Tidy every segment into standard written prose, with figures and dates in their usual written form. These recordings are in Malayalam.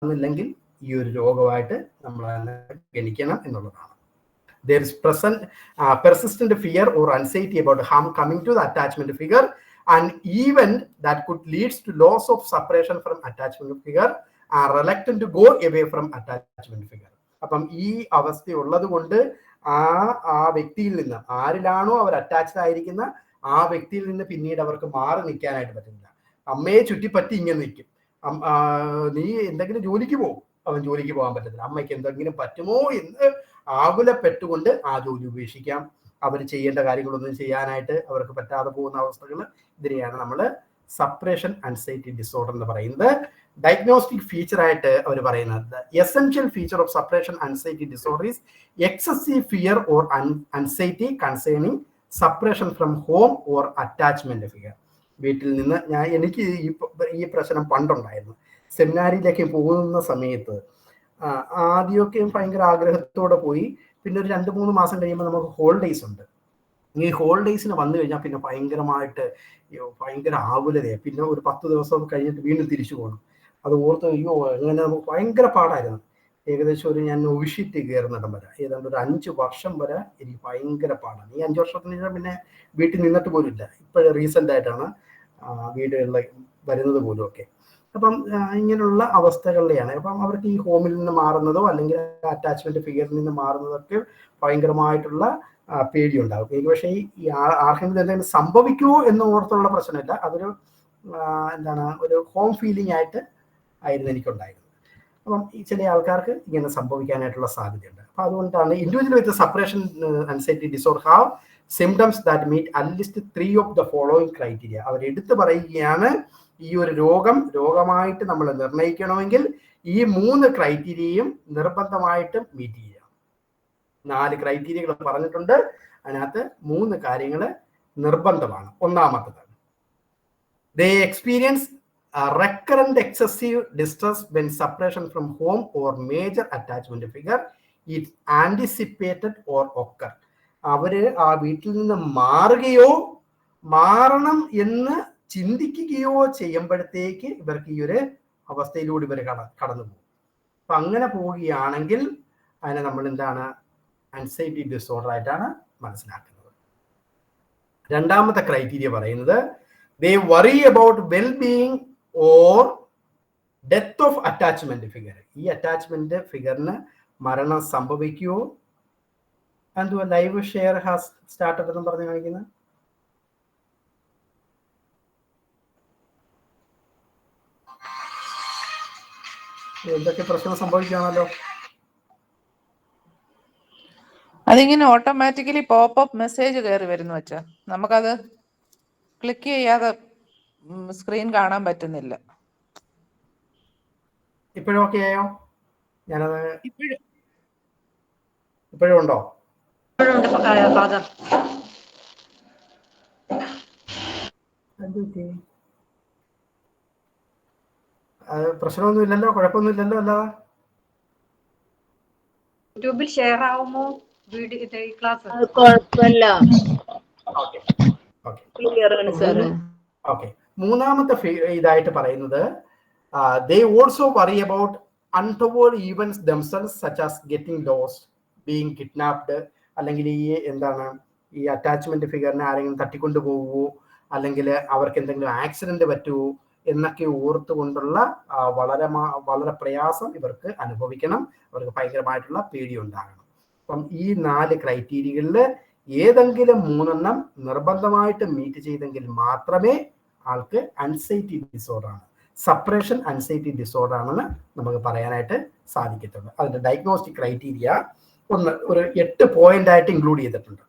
മാറുന്നില്ലെങ്കിൽ ഈ ഒരു രോഗമായിട്ട് നമ്മൾ ഗണിക്കണം എന്നുള്ളതാണ്. There is persistent fear or anxiety about harm coming to the attachment figure, and even that could lead to loss of separation from attachment figure, are reluctant to go away from attachment figure. അപ്പം ഈ അവസ്ഥ ഉള്ളത് കൊണ്ട് ആ വ്യക്തിയിൽ നിന്ന് ആരിലാണോ അവർ അറ്റാച്ച്ഡ് ആയിരിക്കുന്ന ആ വ്യക്തിയിൽ നിന്ന് പിന്നീട് അവർക്ക് മാറി നിൽക്കാനായിട്ട് പറ്റുന്നില്ല. അമ്മയെ ചുറ്റിപ്പറ്റി ഇങ്ങനെ നിൽക്കും. നീ എന്തെങ്കിലും ജോലിക്ക് പോകും, അവൻ ജോലിക്ക് പോകാൻ പറ്റത്തില്ല. അമ്മയ്ക്ക് എന്തെങ്കിലും പറ്റുമോ എന്ന് ആകുലപ്പെട്ടുകൊണ്ട് ആ ജോലി ഉപേക്ഷിക്കാം. അവർ ചെയ്യേണ്ട കാര്യങ്ങളൊന്നും ചെയ്യാനായിട്ട് അവർക്ക് പറ്റാതെ പോകുന്ന അവസ്ഥകൾ, ഇതിനെയാണ് നമ്മൾ സെപ്പറേഷൻ ആൻസൈറ്റി ഡിസോർഡർ എന്ന് പറയുന്നത്. ഡയഗ്നോസ്റ്റിക് ഫീച്ചർ ആയിട്ട് അവർ പറയുന്നത് essential feature of separation anxiety disorder is excessive fear or anxiety concerning separation from home or attachment figure. വീട്ടിൽ നിന്ന് എനിക്ക് ഈ പ്രശ്നം പണ്ടുണ്ടായിരുന്നു. സെമിനാരിയിലേക്ക് പോകുന്ന സമയത്ത് ആദ്യമൊക്കെ ഭയങ്കര ആഗ്രഹത്തോടെ പോയി. പിന്നെ ഒരു 2-3 മാസം കഴിയുമ്പോൾ നമുക്ക് ഹോളിഡേയ്സ് ഉണ്ട്. ഈ ഹോളിഡേയ്സിന് വന്നു കഴിഞ്ഞാൽ പിന്നെ ഭയങ്കര ആകുലതയാണ്. പിന്നെ ഒരു 10 ദിവസം കഴിഞ്ഞിട്ട് വീണ്ടും തിരിച്ചു പോകണം. അത് ഓർത്ത് അങ്ങനെ നമുക്ക് ഭയങ്കര പാടായിരുന്നു. ഏകദേശം ഞാൻ ഒഴിച്ചിട്ട് കയറുന്നിടം വരെ ഏതാണ്ട് ഒരു 5 വർഷം വരെ എനിക്ക് ഭയങ്കര പാടാണ്. ഈ 5 വർഷത്തിന് ശേഷം പിന്നെ വീട്ടിൽ നിന്നിട്ട് പോലും ഇല്ല. ഇപ്പോഴും റീസെൻ്റ് ആയിട്ടാണ് വീടുകളിൽ വരുന്നത് പോലും ഒക്കെ. അപ്പം ഇങ്ങനെയുള്ള അവസ്ഥകളിലെയാണ്. അപ്പം അവർക്ക് ഈ ഹോമിൽ നിന്ന് മാറുന്നതോ അല്ലെങ്കിൽ അറ്റാച്ച്മെന്റ് ഫിഗറിൽ നിന്ന് മാറുന്നതൊക്കെ ഭയങ്കരമായിട്ടുള്ള പേടിയുണ്ടാകും. എനിക്ക് പക്ഷേ ഈ ആർക്കെങ്കിലും എന്തെങ്കിലും സംഭവിക്കുമോ എന്ന് ഓർത്തുള്ള പ്രശ്നമില്ല. അതൊരു ഒരു ഹോം ഫീലിംഗ് ആയിരുന്നു എനിക്കുണ്ടായിരുന്നത്. അപ്പം ഈ ചില ആൾക്കാർക്ക് ഇങ്ങനെ സംഭവിക്കാനായിട്ടുള്ള സാധ്യതയുണ്ട്. അപ്പം അതുകൊണ്ടാണ് individual with separation anxiety disorder have symptoms that meet at least 3 of the following criteria. അവർ എടുത്തു പറയുകയാണ്, ഈ ഒരു രോഗമായിട്ട് നമ്മൾ നിർണ്ണയിക്കണമെങ്കിൽ ഈ 3 ക്രൈറ്റീരിയയും നിർബന്ധമായിട്ടും മീറ്റ് ചെയ്യണം. 4 ക്രൈറ്റീരിയകൾ പറഞ്ഞിട്ടുണ്ട്. അതിനകത്ത് 3 കാര്യങ്ങൾ നിർബന്ധമാണ്. ഒന്നാമത്തത്, they experience recurrent excessive distress when separation from home or major attachment figure is anticipated or occur. അവര് ആ വീട്ടിൽ നിന്ന് മാറണം എന്ന് ചിന്തിക്കുകയോ ചെയ്യുമ്പോഴത്തേക്ക് ഇവർക്ക് ഈ ഒരു അവസ്ഥയിലൂടെ ഇവർ കടന്നു പോകും. അപ്പൊ അങ്ങനെ പോവുകയാണെങ്കിൽ അതിനെ നമ്മൾ ആൻസൈറ്റി ഡിസോർഡർ ആയിട്ടാണ് മനസ്സിലാക്കുന്നത്. രണ്ടാമത്തെ ക്രൈറ്റീരിയ പറയുന്നത് they worry about well-being or death of attachment figure. ഈ അറ്റാച്ച്മെന്റ് ഫിഗറിന് മരണം സംഭവിക്കുമോ? എന്തുവാ ലൈവ് ഷെയർ ഹാസ് സ്റ്റാർട്ടഡ് എന്ന് പറഞ്ഞ് കാണിക്കുന്നത്? എന്തൊക്കെ പ്രശ്നം സംഭവിക്കുകയാണല്ലോ. അതിങ്ങനെ ഓട്ടോമാറ്റിക്കലി പോപ്പ് മെസ്സേജ് കയറി വരുന്നു വെച്ചാ നമുക്കത് ക്ലിക്ക് ചെയ്യാതെ സ്ക്രീൻ കാണാൻ പറ്റുന്നില്ല. ഇപ്പോഴും ഓക്കെ ആയോ? ഞാനത് ഇപ്പോഴും ഉണ്ടോ? പ്രശ്നമൊന്നുമില്ലല്ലോ, കുഴപ്പമൊന്നുമില്ലല്ലോ. അല്ലാതെ യൂട്യൂബിൽ ഷെയർ ആവുമോ ക്ലാസ്? കുഴപ്പമില്ല. ഓക്കെ. മൂന്നാമത്തെ ഇതായിട്ട് പറയുന്നത് they also worry about untoward events themselves such as getting lost, being kidnapped, അല്ലെങ്കിൽ ഈ അറ്റാച്ച്മെന്റ് ഫിഗറിനെ ആരെങ്കിലും തട്ടിക്കൊണ്ടു പോവുമോ, അല്ലെങ്കിൽ അവർക്ക് എന്തെങ്കിലും ആക്സിഡന്റ് പറ്റുമോ എന്നൊക്കെ ഓർത്തുകൊണ്ടുള്ള വളരെ പ്രയാസം ഇവർക്ക് അനുഭവിക്കണം. അവർക്ക് ഭയങ്കരമായിട്ടുള്ള പേടി ഉണ്ടാകണം. അപ്പം ഈ 4 ക്രൈറ്റീരിയകളിൽ ഏതെങ്കിലും 3 നിർബന്ധമായിട്ട് മീറ്റ് ചെയ്തെങ്കിൽ മാത്രമേ ആൾക്ക് ആൻസൈറ്റി ഡിസോർഡർ ആണ്, സെപ്പറേഷൻ ആൻസൈറ്റി ഡിസോർഡർ ആണെന്ന് നമുക്ക് പറയാനായിട്ട് സാധിക്കത്തുള്ളൂ. അതിന്റെ ഡയഗ്നോസ്റ്റിക് ക്രൈറ്റീരിയ ഒരു 8 പോയിന്റ് ആയിട്ട് ഇൻക്ലൂഡ് ചെയ്തിട്ടുണ്ട്.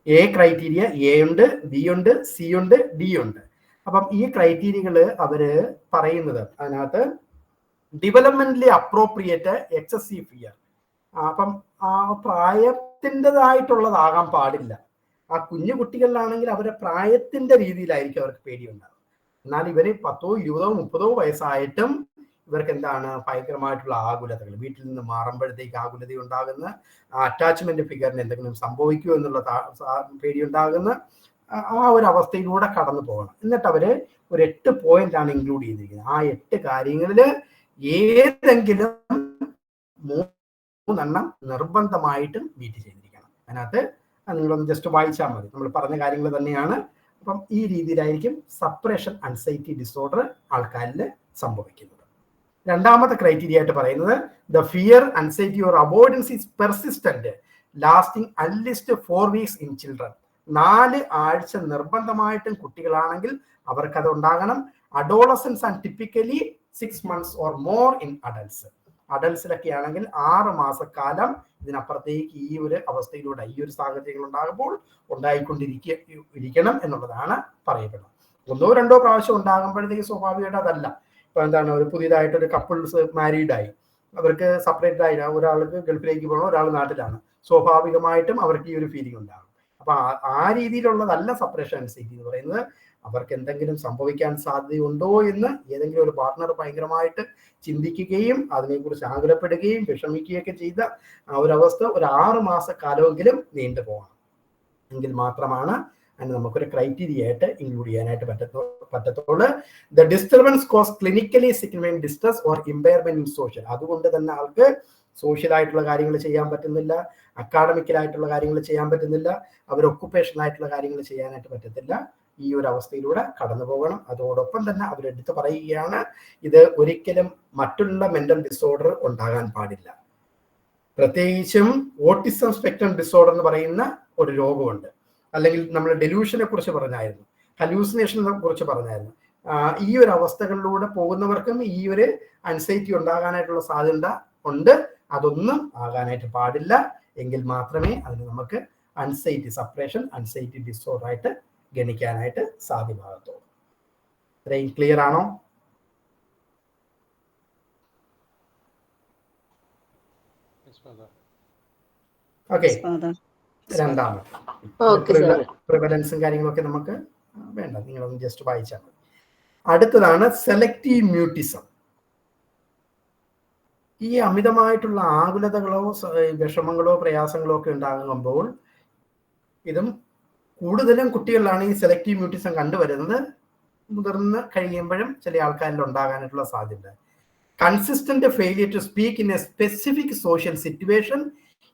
എ ക്രൈറ്റീരിയ എ ഉണ്ട്, ബി ഉണ്ട്, സി ഉണ്ട്, ഡി ഉണ്ട്. അപ്പം ഈ ക്രൈറ്റീരിയകൾ അവര് പറയുന്നത് അതിനകത്ത് ഡെവലപ്മെന്റലി അപ്രോപ്രിയേറ്റ് എക്സസീവ് ഫിയർ. അപ്പം ആ പ്രായത്തിൻ്റെതായിട്ടുള്ളതാകാൻ പാടില്ല. ആ കുഞ്ഞു കുട്ടികളിലാണെങ്കിൽ അവരുടെ പ്രായത്തിന്റെ രീതിയിലായിരിക്കും അവർക്ക് പേടിയുണ്ടാകും. എന്നാൽ ഇവര് 10, 20, 30 വയസ്സായിട്ടും ഇവർക്ക് ഭയങ്കരമായിട്ടുള്ള ആകുലതകൾ, വീട്ടിൽ നിന്ന് മാറുമ്പോഴത്തേക്ക് ആകുലത ഉണ്ടാകുന്ന, അറ്റാച്ച്മെന്റ് ഫിഗറിന് എന്തെങ്കിലും സംഭവിക്കുമോ എന്നുള്ള പേടിയുണ്ടാകുന്ന ആ ഒരു അവസ്ഥയിലൂടെ കടന്നു പോകണം. എന്നിട്ട് അവര് ഒരു 8 പോയിന്റ് ആണ് ഇൻക്ലൂഡ് ചെയ്തിരിക്കുന്നത്. ആ 8 കാര്യങ്ങളിൽ ഏതെങ്കിലും 3 നിർബന്ധമായിട്ടും മീറ്റ് ചെയ്തിരിക്കണം. അതിനകത്ത് നിങ്ങളൊന്ന് ജസ്റ്റ് വായിച്ചാൽ മതി, നമ്മൾ പറഞ്ഞ കാര്യങ്ങൾ തന്നെയാണ്. അപ്പം ഈ രീതിയിലായിരിക്കും സപ്പറേഷൻ ആൻസൈറ്റി ഡിസോർഡർ ആൾക്കാരിൽ സംഭവിക്കുന്നത്. രണ്ടാമത്തെ ക്രൈറ്റീരിയ ആയിട്ട് പറയുന്നത് the fear anxiety or avoidance is persistent lasting at least 4 weeks in children. 4 ആഴ്ച നിർബന്ധമായിട്ടും കുട്ടികളാണെങ്കിൽ അവർക്കത് ഉണ്ടാകണം. Adolescence and typically 6 months or more in adults. അഡൽട്സിലൊക്കെ ആണെങ്കിൽ 6 മാസക്കാലം ഇതിനപ്പുറത്തേക്ക് ഈ ഒരു അവസ്ഥയിലൂടെ ഈ ഒരു സാഹചര്യങ്ങൾ ഉണ്ടാകുമ്പോൾ ഉണ്ടായിക്കൊണ്ടിരിക്കണം എന്നുള്ളതാണ് പറയപ്പെടുന്നത്. 1 or 2 പ്രാവശ്യം ഉണ്ടാകുമ്പോഴത്തേക്ക് സ്വാഭാവികമായിട്ട് അതല്ല. ഇപ്പൊ എന്താണ്, ഒരു പുതിയതായിട്ടൊരു കപ്പിൾസ് മാരീഡായി, അവർക്ക് സെപ്പറേറ്റ് ആയി, ഒരാൾക്ക് ഗൾഫിലേക്ക് പോകണം, ഒരാൾ നാട്ടിലാണ്, സ്വാഭാവികമായിട്ടും അവർക്ക് ഈ ഒരു ഫീലിംഗ് ഉണ്ടാകും. അപ്പൊ ആ രീതിയിലുള്ളതല്ല സപ്പറേഷൻ ആൻസൈറ്റി എന്ന് പറയുന്നത്. അവർക്ക് എന്തെങ്കിലും സംഭവിക്കാൻ സാധ്യതയുണ്ടോ എന്ന് ഏതെങ്കിലും ഒരു പാർട്ട്ണർ ഭയങ്കരമായിട്ട് ചിന്തിക്കുകയും അതിനെക്കുറിച്ച് ആകുലപ്പെടുകയും വിഷമിക്കുകയൊക്കെ ചെയ്ത ആ ഒരു അവസ്ഥ ഒരു 6 മാസക്കാലമെങ്കിലും നീണ്ടുപോകണം. എങ്കിൽ മാത്രമാണ് അതിന് നമുക്കൊരു ക്രൈറ്റീരിയ ആയിട്ട് ഇൻക്ലൂഡ് ചെയ്യാനായിട്ട് പറ്റത്തുള്ളൂ. The disturbance cause clinically significant distress or impairment in social. അതുകൊണ്ട് തന്നെ ആൾക്ക് സോഷ്യൽ ആയിട്ടുള്ള കാര്യങ്ങൾ ചെയ്യാൻ പറ്റുന്നില്ല, അക്കാഡമിക്കലായിട്ടുള്ള കാര്യങ്ങൾ ചെയ്യാൻ പറ്റുന്നില്ല, അവർ ഒക്കുപേഷണൽ ആയിട്ടുള്ള കാര്യങ്ങൾ ചെയ്യാനായിട്ട് പറ്റത്തില്ല. ഈ ഒരു അവസ്ഥയിലൂടെ കടന്നു പോകണം. അതോടൊപ്പം തന്നെ അവരെടുത്ത് പറയുകയാണ്, ഇത് ഒരിക്കലും മറ്റുള്ള മെന്റൽ ഡിസോർഡർ ഉണ്ടാകാൻ പാടില്ല. പ്രത്യേകിച്ചും ഓട്ടിസം സ്പെക്ട്രം ഡിസോർഡർ എന്ന് പറയുന്ന ഒരു രോഗമുണ്ട്. അല്ലെങ്കിൽ നമ്മൾ ഡെലൂഷനെ കുറിച്ച് പറഞ്ഞായിരുന്നു, ഹലൂസിനേഷനെ കുറിച്ച് പറഞ്ഞായിരുന്നു. ഈ ഒരു അവസ്ഥകളിലൂടെ പോകുന്നവർക്കും ഈ ഒരു ആൻസൈറ്റി ഉണ്ടാകാനായിട്ടുള്ള സാധ്യത ഉണ്ട്. അതൊന്നും ആകാനായിട്ട് പാടില്ല. എങ്കിൽ മാത്രമേ അതിന് നമുക്ക് ആൻസൈറ്റി സപ്പറേഷൻ ആൻസൈറ്റി ഡിസോർഡർ ആയിട്ട് ഗണിക്കാനായിട്ട് സാധ്യമാകത്തുള്ളൂ. ഇത്രയും ക്ലിയർ ആണോ? ഓക്കെ. രണ്ടാമത്തെ പ്രിവലൻസും കാര്യങ്ങളൊക്കെ നമുക്ക് വേണ്ട, നിങ്ങളൊന്ന് ജസ്റ്റ് വായിച്ചാൽ മതി. അടുത്തതാണ് സെലക്റ്റീവ് മ്യൂട്ടിസം. ഈ അമിതമായിട്ടുള്ള ആകുലതകളോ വിഷമങ്ങളോ പ്രയാസങ്ങളോ ഒക്കെ ഉണ്ടാകുമ്പോൾ ഇതും കൂടുതലും കുട്ടികളിലാണ് ഈ സെലക്റ്റീവ് മ്യൂട്ടിസം കണ്ടുവരുന്നത്. മുതിർന്ന് കഴിയുമ്പോഴും ചില ആൾക്കാരിൽ ഉണ്ടാകാനായിട്ടുള്ള സാധ്യത. Consistent failure to speak in a specific social situation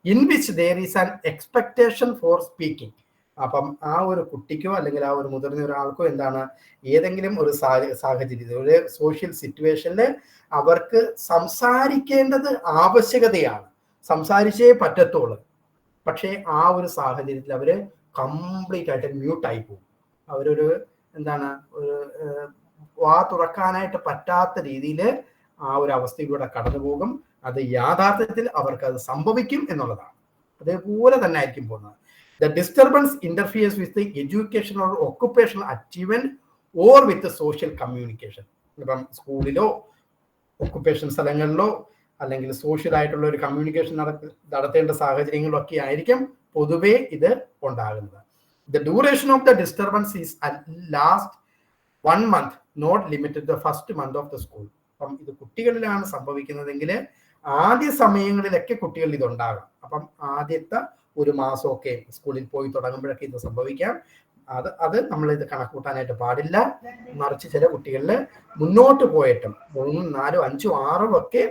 in which there is an expectation for speaking. അപ്പം ആ ഒരു കുട്ടിക്കോ അല്ലെങ്കിൽ ആ ഒരു മുതിർന്ന ഒരാൾക്കോ എന്താണ്, ഏതെങ്കിലും ഒരു സാഹചര്യത്തിൽ ഒരു സോഷ്യൽ സിറ്റുവേഷനിൽ അവർക്ക് സംസാരിക്കേണ്ടത് ആവശ്യകതയാണ്, സംസാരിച്ചേ പറ്റത്തുള്ളൂ. പക്ഷേ ആ ഒരു സാഹചര്യത്തിൽ അവര് കംപ്ലീറ്റ് ആയിട്ട് മ്യൂട്ടായി പോകും. അവരൊരു എന്താണ്, ഒരു വാ തുറക്കാനായിട്ട് പറ്റാത്ത രീതിയിൽ ആ ഒരു അവസ്ഥയിലൂടെ കടന്നു പോകും. അത് യാഥാർത്ഥ്യത്തിൽ അവർക്ക് അത് സംഭവിക്കും എന്നുള്ളതാണ്. അതേപോലെ തന്നെ ആയിരിക്കും പോകുന്നത്. The disturbance interferes with the educational or occupational achievement or with the social communication. ഇപ്പം സ്കൂളിലോ ഒക്കുപേഷൻ സ്ഥലങ്ങളിലോ അല്ലെങ്കിൽ സോഷ്യൽ ആയിട്ടുള്ള ഒരു കമ്മ്യൂണിക്കേഷൻ നടത്തേണ്ട സാഹചര്യങ്ങളിലൊക്കെ ആയിരിക്കും പൊതുവേ ഇത് ഉണ്ടാകുന്നത്. The duration of the disturbance is at last 1 month, not limited to the first month of the school. അപ്പം ഇത് കുട്ടികളിലാണ് സംഭവിക്കുന്നതെങ്കിൽ ആദ്യ സമയങ്ങളിലൊക്കെ കുട്ടികളിൽ ഇതുണ്ടാകാം. അപ്പം ആദ്യത്തെ 1 മാസമൊക്കെ സ്കൂളിൽ പോയി തുടങ്ങുമ്പോഴൊക്കെ ഇത് സംഭവിക്കാം. അത് നമ്മളിത് കണക്കൂട്ടാനായിട്ട് പാടില്ല. മറിച്ച് ചില കുട്ടികളിൽ മുന്നോട്ട് പോയിട്ടും 3, 4, 5, 6 ഒക്കെ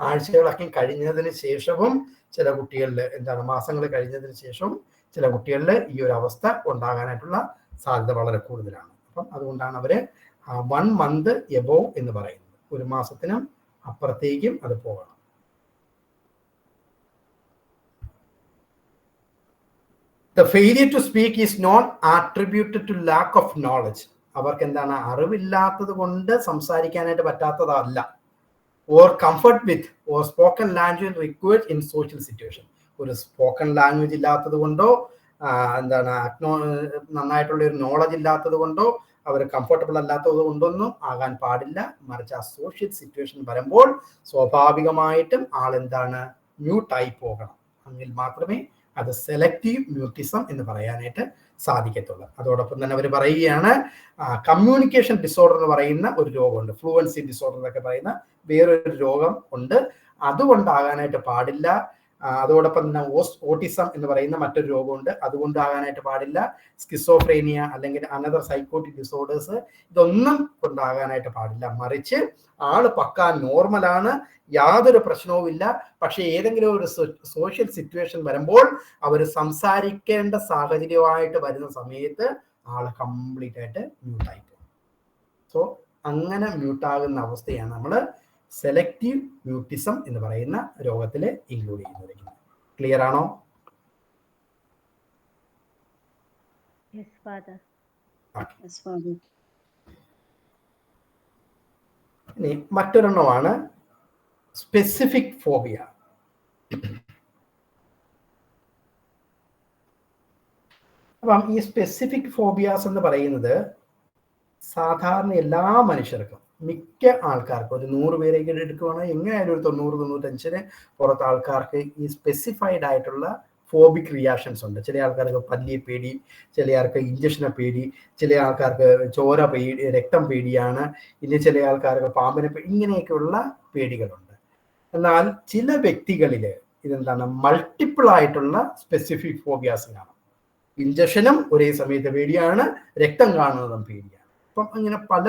ആഴ്ചകളൊക്കെ കഴിഞ്ഞതിന് ശേഷവും ചില കുട്ടികളിൽ എന്താണ്, മാസങ്ങൾ കഴിഞ്ഞതിന് ശേഷവും ചില കുട്ടികളിൽ ഈ ഒരു അവസ്ഥ ഉണ്ടാകാനായിട്ടുള്ള സാധ്യത വളരെ കൂടുതലാണ്. അപ്പം അതുകൊണ്ടാണ് അവര് 1 month എബോവ് എന്ന് പറയുന്നത്. 1 മാസത്തിനും അപ്പുറത്തേക്കും അത് പോകണം. The failure to speak is not attributed to lack of knowledge. അവർക്ക് എന്താണ്, അറിവില്ലാത്തത് കൊണ്ട് സംസാരിക്കാനായിട്ട് പറ്റാത്തതല്ല. Or comfort with or spoken language required in social situation. ഒരു സ്പോക്കൺ ലാംഗ്വേജ് ഇല്ലാത്തത് കൊണ്ടോ എന്താണ് നന്നായിട്ടുള്ള ഒരു നോളജ് ഇല്ലാത്തത് കൊണ്ടോ അവർ കംഫർട്ടബിൾ അല്ലാത്തത് കൊണ്ടൊന്നും ആകാൻ പാടില്ല. മറിച്ച് ആ സോഷ്യൽ സിറ്റുവേഷൻ വരുമ്പോൾ സ്വാഭാവികമായിട്ടും ആളെന്താണ്, മ്യൂട്ടായി പോകണം. എങ്കിൽ മാത്രമേ അത് സെലക്റ്റീവ് മ്യൂട്ടിസം എന്ന് പറയാനായിട്ട് സാധിക്കത്തുള്ളൂ. അതോടൊപ്പം തന്നെ അവർ പറയുകയാണ്, കമ്മ്യൂണിക്കേഷൻ ഡിസോർഡർ എന്ന് പറയുന്ന ഒരു രോഗമുണ്ട്, ഫ്ലുവൻസി ഡിസോർഡർ എന്നൊക്കെ പറയുന്ന വേറൊരു രോഗം ഉണ്ട്. അതുകൊണ്ടാകാനായിട്ട് പാടില്ല. അതോടൊപ്പം തന്നെ ഓട്ടിസം എന്ന് പറയുന്ന മറ്റൊരു രോഗമുണ്ട്, അതുകൊണ്ടാകാനായിട്ട് പാടില്ല. സ്കിസോഫ്രേനിയ അല്ലെങ്കിൽ അനദർ സൈക്കോട്ടിക് ഡിസോർഡേഴ്സ്, ഇതൊന്നും കൊണ്ടാകാനായിട്ട് പാടില്ല. മറിച്ച് ആള് പക്കാ നോർമലാണ്, യാതൊരു പ്രശ്നവുമില്ല. പക്ഷെ ഏതെങ്കിലും ഒരു സോഷ്യൽ സിറ്റുവേഷൻ വരുമ്പോൾ അവർ സംസാരിക്കേണ്ട സാഹചര്യമായിട്ട് വരുന്ന സമയത്ത് ആള് കംപ്ലീറ്റ് ആയിട്ട് മ്യൂട്ടായി പോകും. സോ അങ്ങനെ മ്യൂട്ടാകുന്ന അവസ്ഥയാണ് നമ്മൾ സെലക്റ്റീവ് മ്യൂട്ടിസം എന്ന് പറയുന്ന രോഗത്തിൽ ഇൻക്ലൂഡ് ചെയ്യുന്നത്. ക്ലിയർ ആണോ? ഇനി മറ്റൊരെണ്ണമാണ് സ്പെസിഫിക് ഫോബിയ. അപ്പം ഈ സ്പെസിഫിക് ഫോബിയാസ് എന്ന് പറയുന്നത് സാധാരണ എല്ലാ മനുഷ്യർക്കും, മിക്ക ആൾക്കാർക്കും, ഒരു 100 പേരേക്ക് എടുക്കുകയാണെങ്കിൽ എങ്ങനെയായാലും ഒരു 90-95 പുറത്ത് ആൾക്കാർക്ക് ഈ സ്പെസിഫൈഡ് ആയിട്ടുള്ള ഫോബിക് റിയാക്ഷൻസ് ഉണ്ട്. ചില ആൾക്കാർക്ക് പല്ലിയെ പേടി, ചില ആൾക്ക് ഇഞ്ചക്ഷനെ പേടി, ചില ആൾക്കാർക്ക് ചോര പേടി, രക്തം പേടിയാണ്, ഇനി ചില ആൾക്കാർക്ക് പാമ്പിനെ പേടി, ഇങ്ങനെയൊക്കെയുള്ള പേടികളുണ്ട്. എന്നാൽ ചില വ്യക്തികളിൽ ഇതെന്താണ് മൾട്ടിപ്പിൾ ആയിട്ടുള്ള സ്പെസിഫിക് ഫോബിയാസ് കാണാം. ഇഞ്ചക്ഷനും ഒരേ സമയത്ത് പേടിയാണ്, രക്തം കാണുന്നതും പേടിയാണ്. അപ്പം അങ്ങനെ പല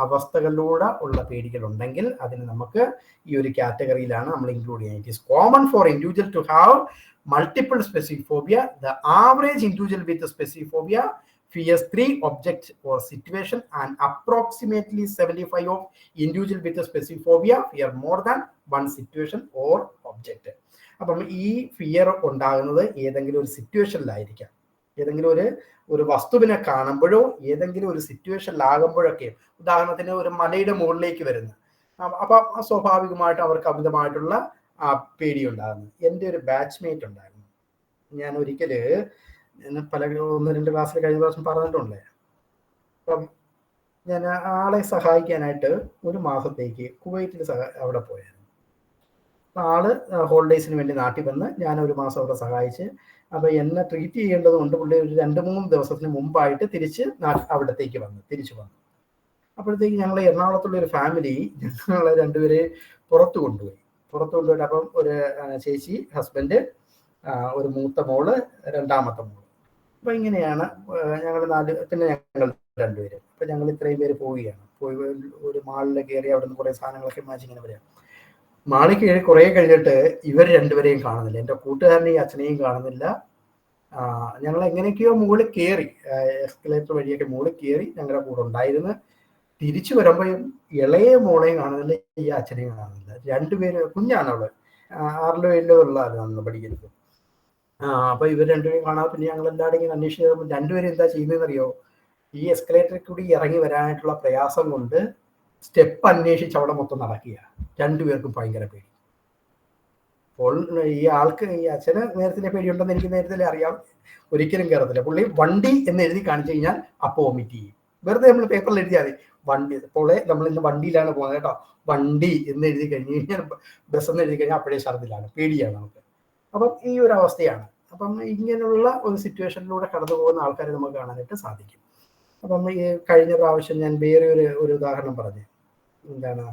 അവസ്ഥകളിലൂടെ ഉള്ള പേടികൾ ഉണ്ടെങ്കിൽ അതിന് നമുക്ക് ഈ ഒരു കാറ്റഗറിയിലാണ് നമ്മൾ ഇൻക്ലൂഡ് ചെയ്യുന്നത്. It is common for individual to have multiple specific phobia. The average individual with specific phobia fears 3 objects or situation, and approximately 75 of individual with a specific phobia fear more than one situation or object. അപ്പം ഈ ഫിയർ ഉണ്ടാകുന്നത് ഏതെങ്കിലും ഒരു സിറ്റുവേഷനിലായിരിക്കാം, ഏതെങ്കിലും ഒരു വസ്തുവിനെ കാണുമ്പോഴോ ഏതെങ്കിലും ഒരു സിറ്റുവേഷനിലാകുമ്പോഴൊക്കെ. ഉദാഹരണത്തിന് ഒരു മലയുടെ മുകളിലേക്ക് വരുന്നു, അപ്പം സ്വാഭാവികമായിട്ട് അവർക്ക് അമിതമായിട്ടുള്ള പേടി ഉണ്ടാകുന്നു. എൻ്റെ ഒരു ബാച്ച്മേറ്റ് ഉണ്ടായിരുന്നു, ഞാൻ ഒരിക്കൽ പല 1-2 ക്ലാസ്സിൽ കഴിഞ്ഞ പ്രാവശ്യം പറഞ്ഞിട്ടുണ്ടേ. അപ്പം ഞാൻ ആളെ സഹായിക്കാനായിട്ട് 1 മാസത്തേക്ക് കുവൈറ്റിൽ അവിടെ പോയായിരുന്നു. അപ്പം ആള് ഹോളിഡേയ്സിന് വേണ്ടി നാട്ടിൽ വന്ന് ഞാൻ 1 മാസം അവിടെ സഹായിച്ച്. അപ്പം എന്നെ ട്രീറ്റ് ചെയ്യേണ്ടത് കൊണ്ട് പുള്ളി ഒരു 2-3 ദിവസത്തിന് മുമ്പായിട്ട് അവിടത്തേക്ക് തിരിച്ചു വന്നു. അപ്പോഴത്തേക്ക് ഞങ്ങൾ എറണാകുളത്തുള്ള ഒരു ഫാമിലി ഞങ്ങളെ 2 പേരെ പുറത്തു കൊണ്ടുപോയിട്ട് അപ്പം ഒരു ചേച്ചി, ഹസ്ബൻഡ്, ഒരു മൂത്ത മോള്, 2ാമത്തെ മോള്. അപ്പം ഇങ്ങനെയാണ് ഞങ്ങൾ 4, പിന്നെ ഞങ്ങൾ 2 പേര്. അപ്പം ഞങ്ങൾ ഇത്രയും പേര് പോയി ഒരു മാളിൽ കയറി അവിടെ നിന്ന് കുറേ സാധനങ്ങളൊക്കെ മാറ്റി ഇങ്ങനെ വരിക. മാളിൽ കയറി കുറേ കഴിഞ്ഞിട്ട് ഇവർ 2 പേരെയും കാണുന്നില്ല, എൻ്റെ കൂട്ടുകാരനെയും അച്ഛനെയും കാണുന്നില്ല. ഞങ്ങൾ എങ്ങനെയൊക്കെയോ മുകളിൽ കയറി, എസ്കലേറ്റർ വഴിയൊക്കെ മുകളിൽ കയറി ഞങ്ങളുടെ കൂടെ ഉണ്ടായിരുന്നു. തിരിച്ചു വരുമ്പോഴും ഇളയ മോളെയും കാണുന്നില്ല, ഈ അച്ഛനെയും കാണുന്നില്ല. 2 പേര്, കുഞ്ഞാണവള്, 6-ലോ 7-ലോ ഉള്ളതാണ് പഠിക്കുന്നത്. അപ്പൊ ഇവർ 2 പേരും കാണാതെ പിന്നെ ഞങ്ങൾ എല്ലാവരും ഇങ്ങനെ അന്വേഷിച്ച് 2 പേരും എന്താ ചെയ്യുന്നതെന്നറിയോ? ഈ എസ്കലേറ്ററിൽ കൂടി ഇറങ്ങി വരാനായിട്ടുള്ള പ്രയാസം കൊണ്ട് സ്റ്റെപ്പ് അന്വേഷിച്ച് അവിടെ മൊത്തം നടക്കുക. 2 പേർക്കും ഭയങ്കര പേടി. അപ്പോൾ ഈ അച്ഛന് നേരത്തെ പേടിയുണ്ടെന്ന് എനിക്ക് നേരത്തെ അറിയാം, ഒരിക്കലും കയറത്തില്ല. പുള്ളി വണ്ടി എന്ന് എഴുതി കാണിച്ചു കഴിഞ്ഞാൽ അപ്പോൾ വൊമിറ്റ് ചെയ്യും. വെറുതെ നമ്മൾ പേപ്പറിൽ എഴുതിയാൽ മതി വണ്ടി, അപ്പോൾ നമ്മൾ ഇന്ന് വണ്ടിയിലാണ് പോകുന്നത് കേട്ടോ, വണ്ടി എന്ന് എഴുതി കഴിഞ്ഞ് കഴിഞ്ഞാൽ, ബസ് എന്ന് എഴുതി കഴിഞ്ഞാൽ അപ്പോഴേ ഛർദിലാണ്, പേടിയാണ് നമുക്ക്. അപ്പം ഈ ഒരു അവസ്ഥയാണ്. അപ്പം ഇങ്ങനെയുള്ള ഒരു സിറ്റുവേഷനിലൂടെ കടന്നു പോകുന്ന ആൾക്കാരെ നമുക്ക് കാണാനായിട്ട് സാധിക്കും. അപ്പം ഈ കഴിഞ്ഞ പ്രാവശ്യം ഞാൻ വേറെ ഒരു ഉദാഹരണം പറഞ്ഞു. എന്താണ്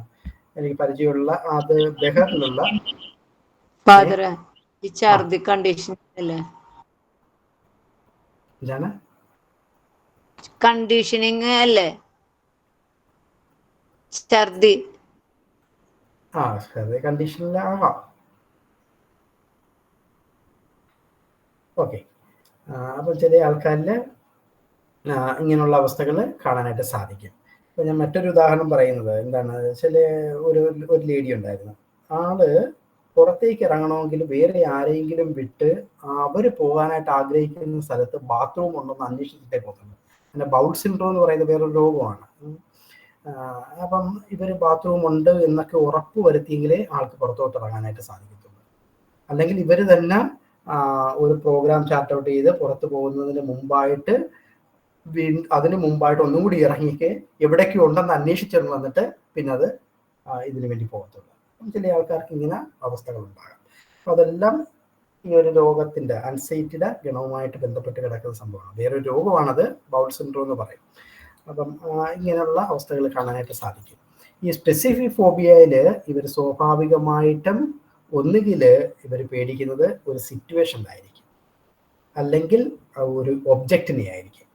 എനിക്ക് പരിചയമുള്ള, അത് ബെഹറിലുള്ള എന്താണ് കണ്ടീഷനിങ് അല്ലേ, ഛർദി. കണ്ടീഷനിലാകാം. ഓക്കെ. അപ്പം ചില ആൾക്കാരിൽ ഇങ്ങനെയുള്ള അവസ്ഥകൾ കാണാനായിട്ട് സാധിക്കും. അപ്പം ഞാൻ മറ്റൊരു ഉദാഹരണം പറയുന്നത് എന്താണ്, ഒരു ലേഡി ഉണ്ടായിരുന്നു. ആള് പുറത്തേക്ക് ഇറങ്ങണമെങ്കിൽ വേറെ ആരെങ്കിലും വിട്ട് അവർ പോകാനായിട്ട് ആഗ്രഹിക്കുന്ന സ്ഥലത്ത് ബാത്റൂം ഉണ്ടെന്ന് അന്വേഷിച്ചിട്ടേ പോകുന്നത്. പിന്നെ ബൗൾ സിൻഡ്രോം എന്ന് പറയുന്ന വേറൊരു രോഗമാണ്. അപ്പം ഇവർ ബാത്റൂം ഉണ്ട് എന്നൊക്കെ ഉറപ്പ് വരുത്തിയെങ്കിലേ ആൾക്ക് പുറത്തോട്ട് ഇറങ്ങാനായിട്ട് സാധിക്കത്തുള്ളൂ. അല്ലെങ്കിൽ ഇവർ തന്നെ ഒരു പ്രോഗ്രാം ചാർട്ട് ഔട്ട് ചെയ്ത് പുറത്ത് പോകുന്നതിന് മുമ്പായിട്ട് ഒന്നും കൂടി ഇറങ്ങിക്ക് എവിടേക്കും ഉണ്ടെന്ന് അന്വേഷിച്ചെന്ന് വന്നിട്ട് പിന്നെ അത് ഇതിനു വേണ്ടി പോകത്തുള്ളൂ. ചില ആൾക്കാർക്ക് ഇങ്ങനെ അവസ്ഥകൾ ഉണ്ടാകാം. അപ്പം അതെല്ലാം ഈ ഒരു രോഗത്തിന്റെ, അൻസൈറ്റിയുടെ ഗണവുമായിട്ട് ബന്ധപ്പെട്ട് കിടക്കുന്ന സംഭവമാണ്. വേറൊരു രോഗമാണത്, ബൗൾ സിൻഡ്രോം എന്ന് പറയും. അപ്പം ഇങ്ങനെയുള്ള അവസ്ഥകൾ കാണാനായിട്ട് സാധിക്കും. ഈ സ്പെസിഫിക് ഫോബിയയിൽ ഇവർ സ്വാഭാവികമായിട്ടും ഒന്നുകിൽ ഇവർ പേടിക്കുന്നത് ഒരു സിറ്റുവേഷനിലായിരിക്കും, അല്ലെങ്കിൽ ഒരു ഒബ്ജക്റ്റിനെ ആയിരിക്കും.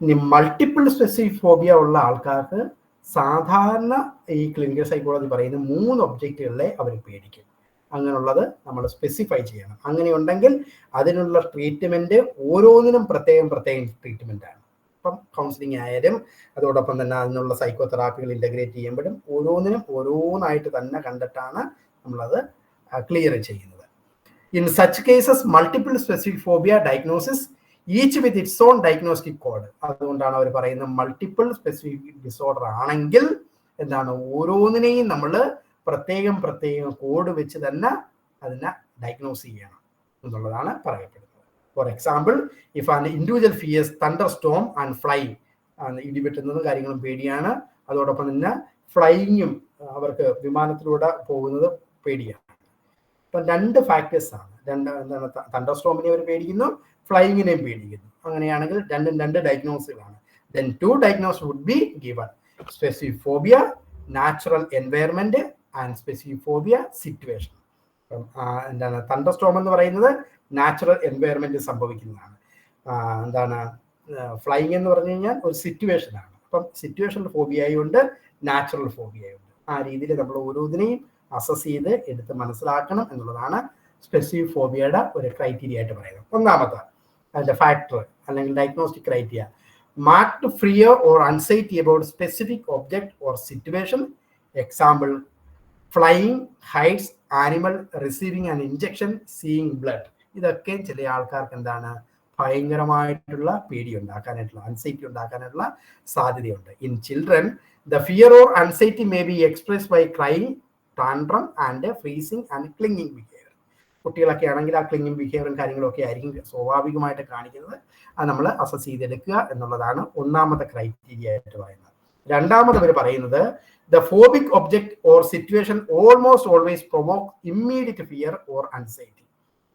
ഇനി മൾട്ടിപ്പിൾ സ്പെസിഫിക് ഫോബിയ ഉള്ള ആൾക്കാർക്ക് സാധാരണ ഈ ക്ലിനിക്കൽ സൈക്കോളജി പറയുന്ന 3 ഒബ്ജക്റ്റുകളെ അവർ പേടിക്കും. അങ്ങനെയുള്ളത് നമ്മൾ സ്പെസിഫൈ ചെയ്യണം. അങ്ങനെയുണ്ടെങ്കിൽ അതിനുള്ള ട്രീറ്റ്മെൻറ്റ് ഓരോന്നിനും പ്രത്യേകം ട്രീറ്റ്മെൻ്റ് ആണ്. ഇപ്പം കൗൺസിലിംഗ് ആയാലും അതോടൊപ്പം തന്നെ അതിനുള്ള സൈക്കോ തെറാപ്പികൾ ഇൻ്റഗ്രേറ്റ് ചെയ്യുമ്പോഴും ഓരോന്നായിട്ട് തന്നെ കണ്ടിട്ടാണ് നമ്മളത് ക്ലിയർ ചെയ്യുന്നത്. In such cases multiple specific phobia diagnosis each with its on diagnostic code. അതുകൊണ്ടാണ് അവർ പറയുന്നത് മൾട്ടിപ്പിൾ സ്പെസിഫിക് ഡിസോർഡർ ആണെങ്കിൽ എന്താണ്, ഓരോന്നിനെയും നമ്മൾ പ്രത്യേകം കോഡ് വെച്ച് തന്നെ അതിനെ ഡയഗ്നോസ് ചെയ്യണം എന്നുള്ളതാണ് പറയപ്പെടുന്നത്. For example, if an individual fears thunderstorm and flying, ഇടിവെട്ടുന്നതും കാര്യങ്ങളും പേടിയാണ്, അതോടൊപ്പം തന്നെ ഫ്ലൈയിങ്ങും അവർക്ക് വിമാനത്തിലൂടെ പോകുന്നത് പേടിയാണ്. ഇപ്പം 2 ഫാക്ടേഴ്സാണ്. എന്താണ്, തണ്ടർ സ്റ്റോമിനെ അവർ പേടിക്കുന്നു, ഫ്ലൈയിങ്ങിനെയും പേടിക്കുന്നു. അങ്ങനെയാണെങ്കിൽ 2 ഡയഗ്നോസുകളാണ്. Then 2 diagnose would be given: specific phobia natural environment and specific phobia situation. എന്താണ്, തണ്ടർ സ്റ്റോം എന്ന് പറയുന്നത് നാച്ചുറൽ എൻവയറമെന്റ് സംഭവിക്കുന്നതാണ്. എന്താണ്, ഫ്ലൈയിങ് എന്ന് പറഞ്ഞു കഴിഞ്ഞാൽ ഒരു സിറ്റുവേഷനാണ്. അപ്പം സിറ്റുവേഷണൽ ഫോബിയയുണ്ട്, നാച്ചുറൽ ഫോബിയയുണ്ട്. ആ രീതിയിൽ നമ്മൾ ഓരോന്നിനെയും അസസ് ചെയ്ത് എടുത്ത് മനസ്സിലാക്കണം എന്നുള്ളതാണ് സ്പെസിഫിക് ഫോബിയയുടെ ഒരു ക്രൈറ്റീരിയ ആയിട്ട് പറയുന്നത്. ഒന്നാമത്തെ അതിൻ്റെ ഫാക്ടർ അല്ലെങ്കിൽ diagnostic criteria: marked fear or anxiety about specific object or situation. Example, flying, heights, animal, receiving an injection, seeing blood. ഇതൊക്കെ ചില ആൾക്കാർക്ക് എന്താണ്, ഭയങ്കരമായിട്ടുള്ള പേടി ഉണ്ടാക്കാനായിട്ടുള്ള, അൻസൈറ്റി ഉണ്ടാക്കാനായിട്ടുള്ള സാധ്യതയുണ്ട്. In children the fear or anxiety may be expressed by crying, tantrum and freezing and clinging behaviour. കുട്ടികളൊക്കെ ആണെങ്കിൽ ആ ക്ലിങ്ങിങ് ബിഹേവിയറും കാര്യങ്ങളൊക്കെ ആയിരിക്കും സ്വാഭാവികമായിട്ട് കാണിക്കുന്നത്. അത് നമ്മൾ അസസ് ചെയ്തെടുക്കുക എന്നുള്ളതാണ് ഒന്നാമത്തെ ക്രൈറ്റീരിയ ആയിട്ട് പറയുന്നത്. രണ്ടാമത് അവർ പറയുന്നത്, the phobic object or situation almost always provoke immediate fear or anxiety.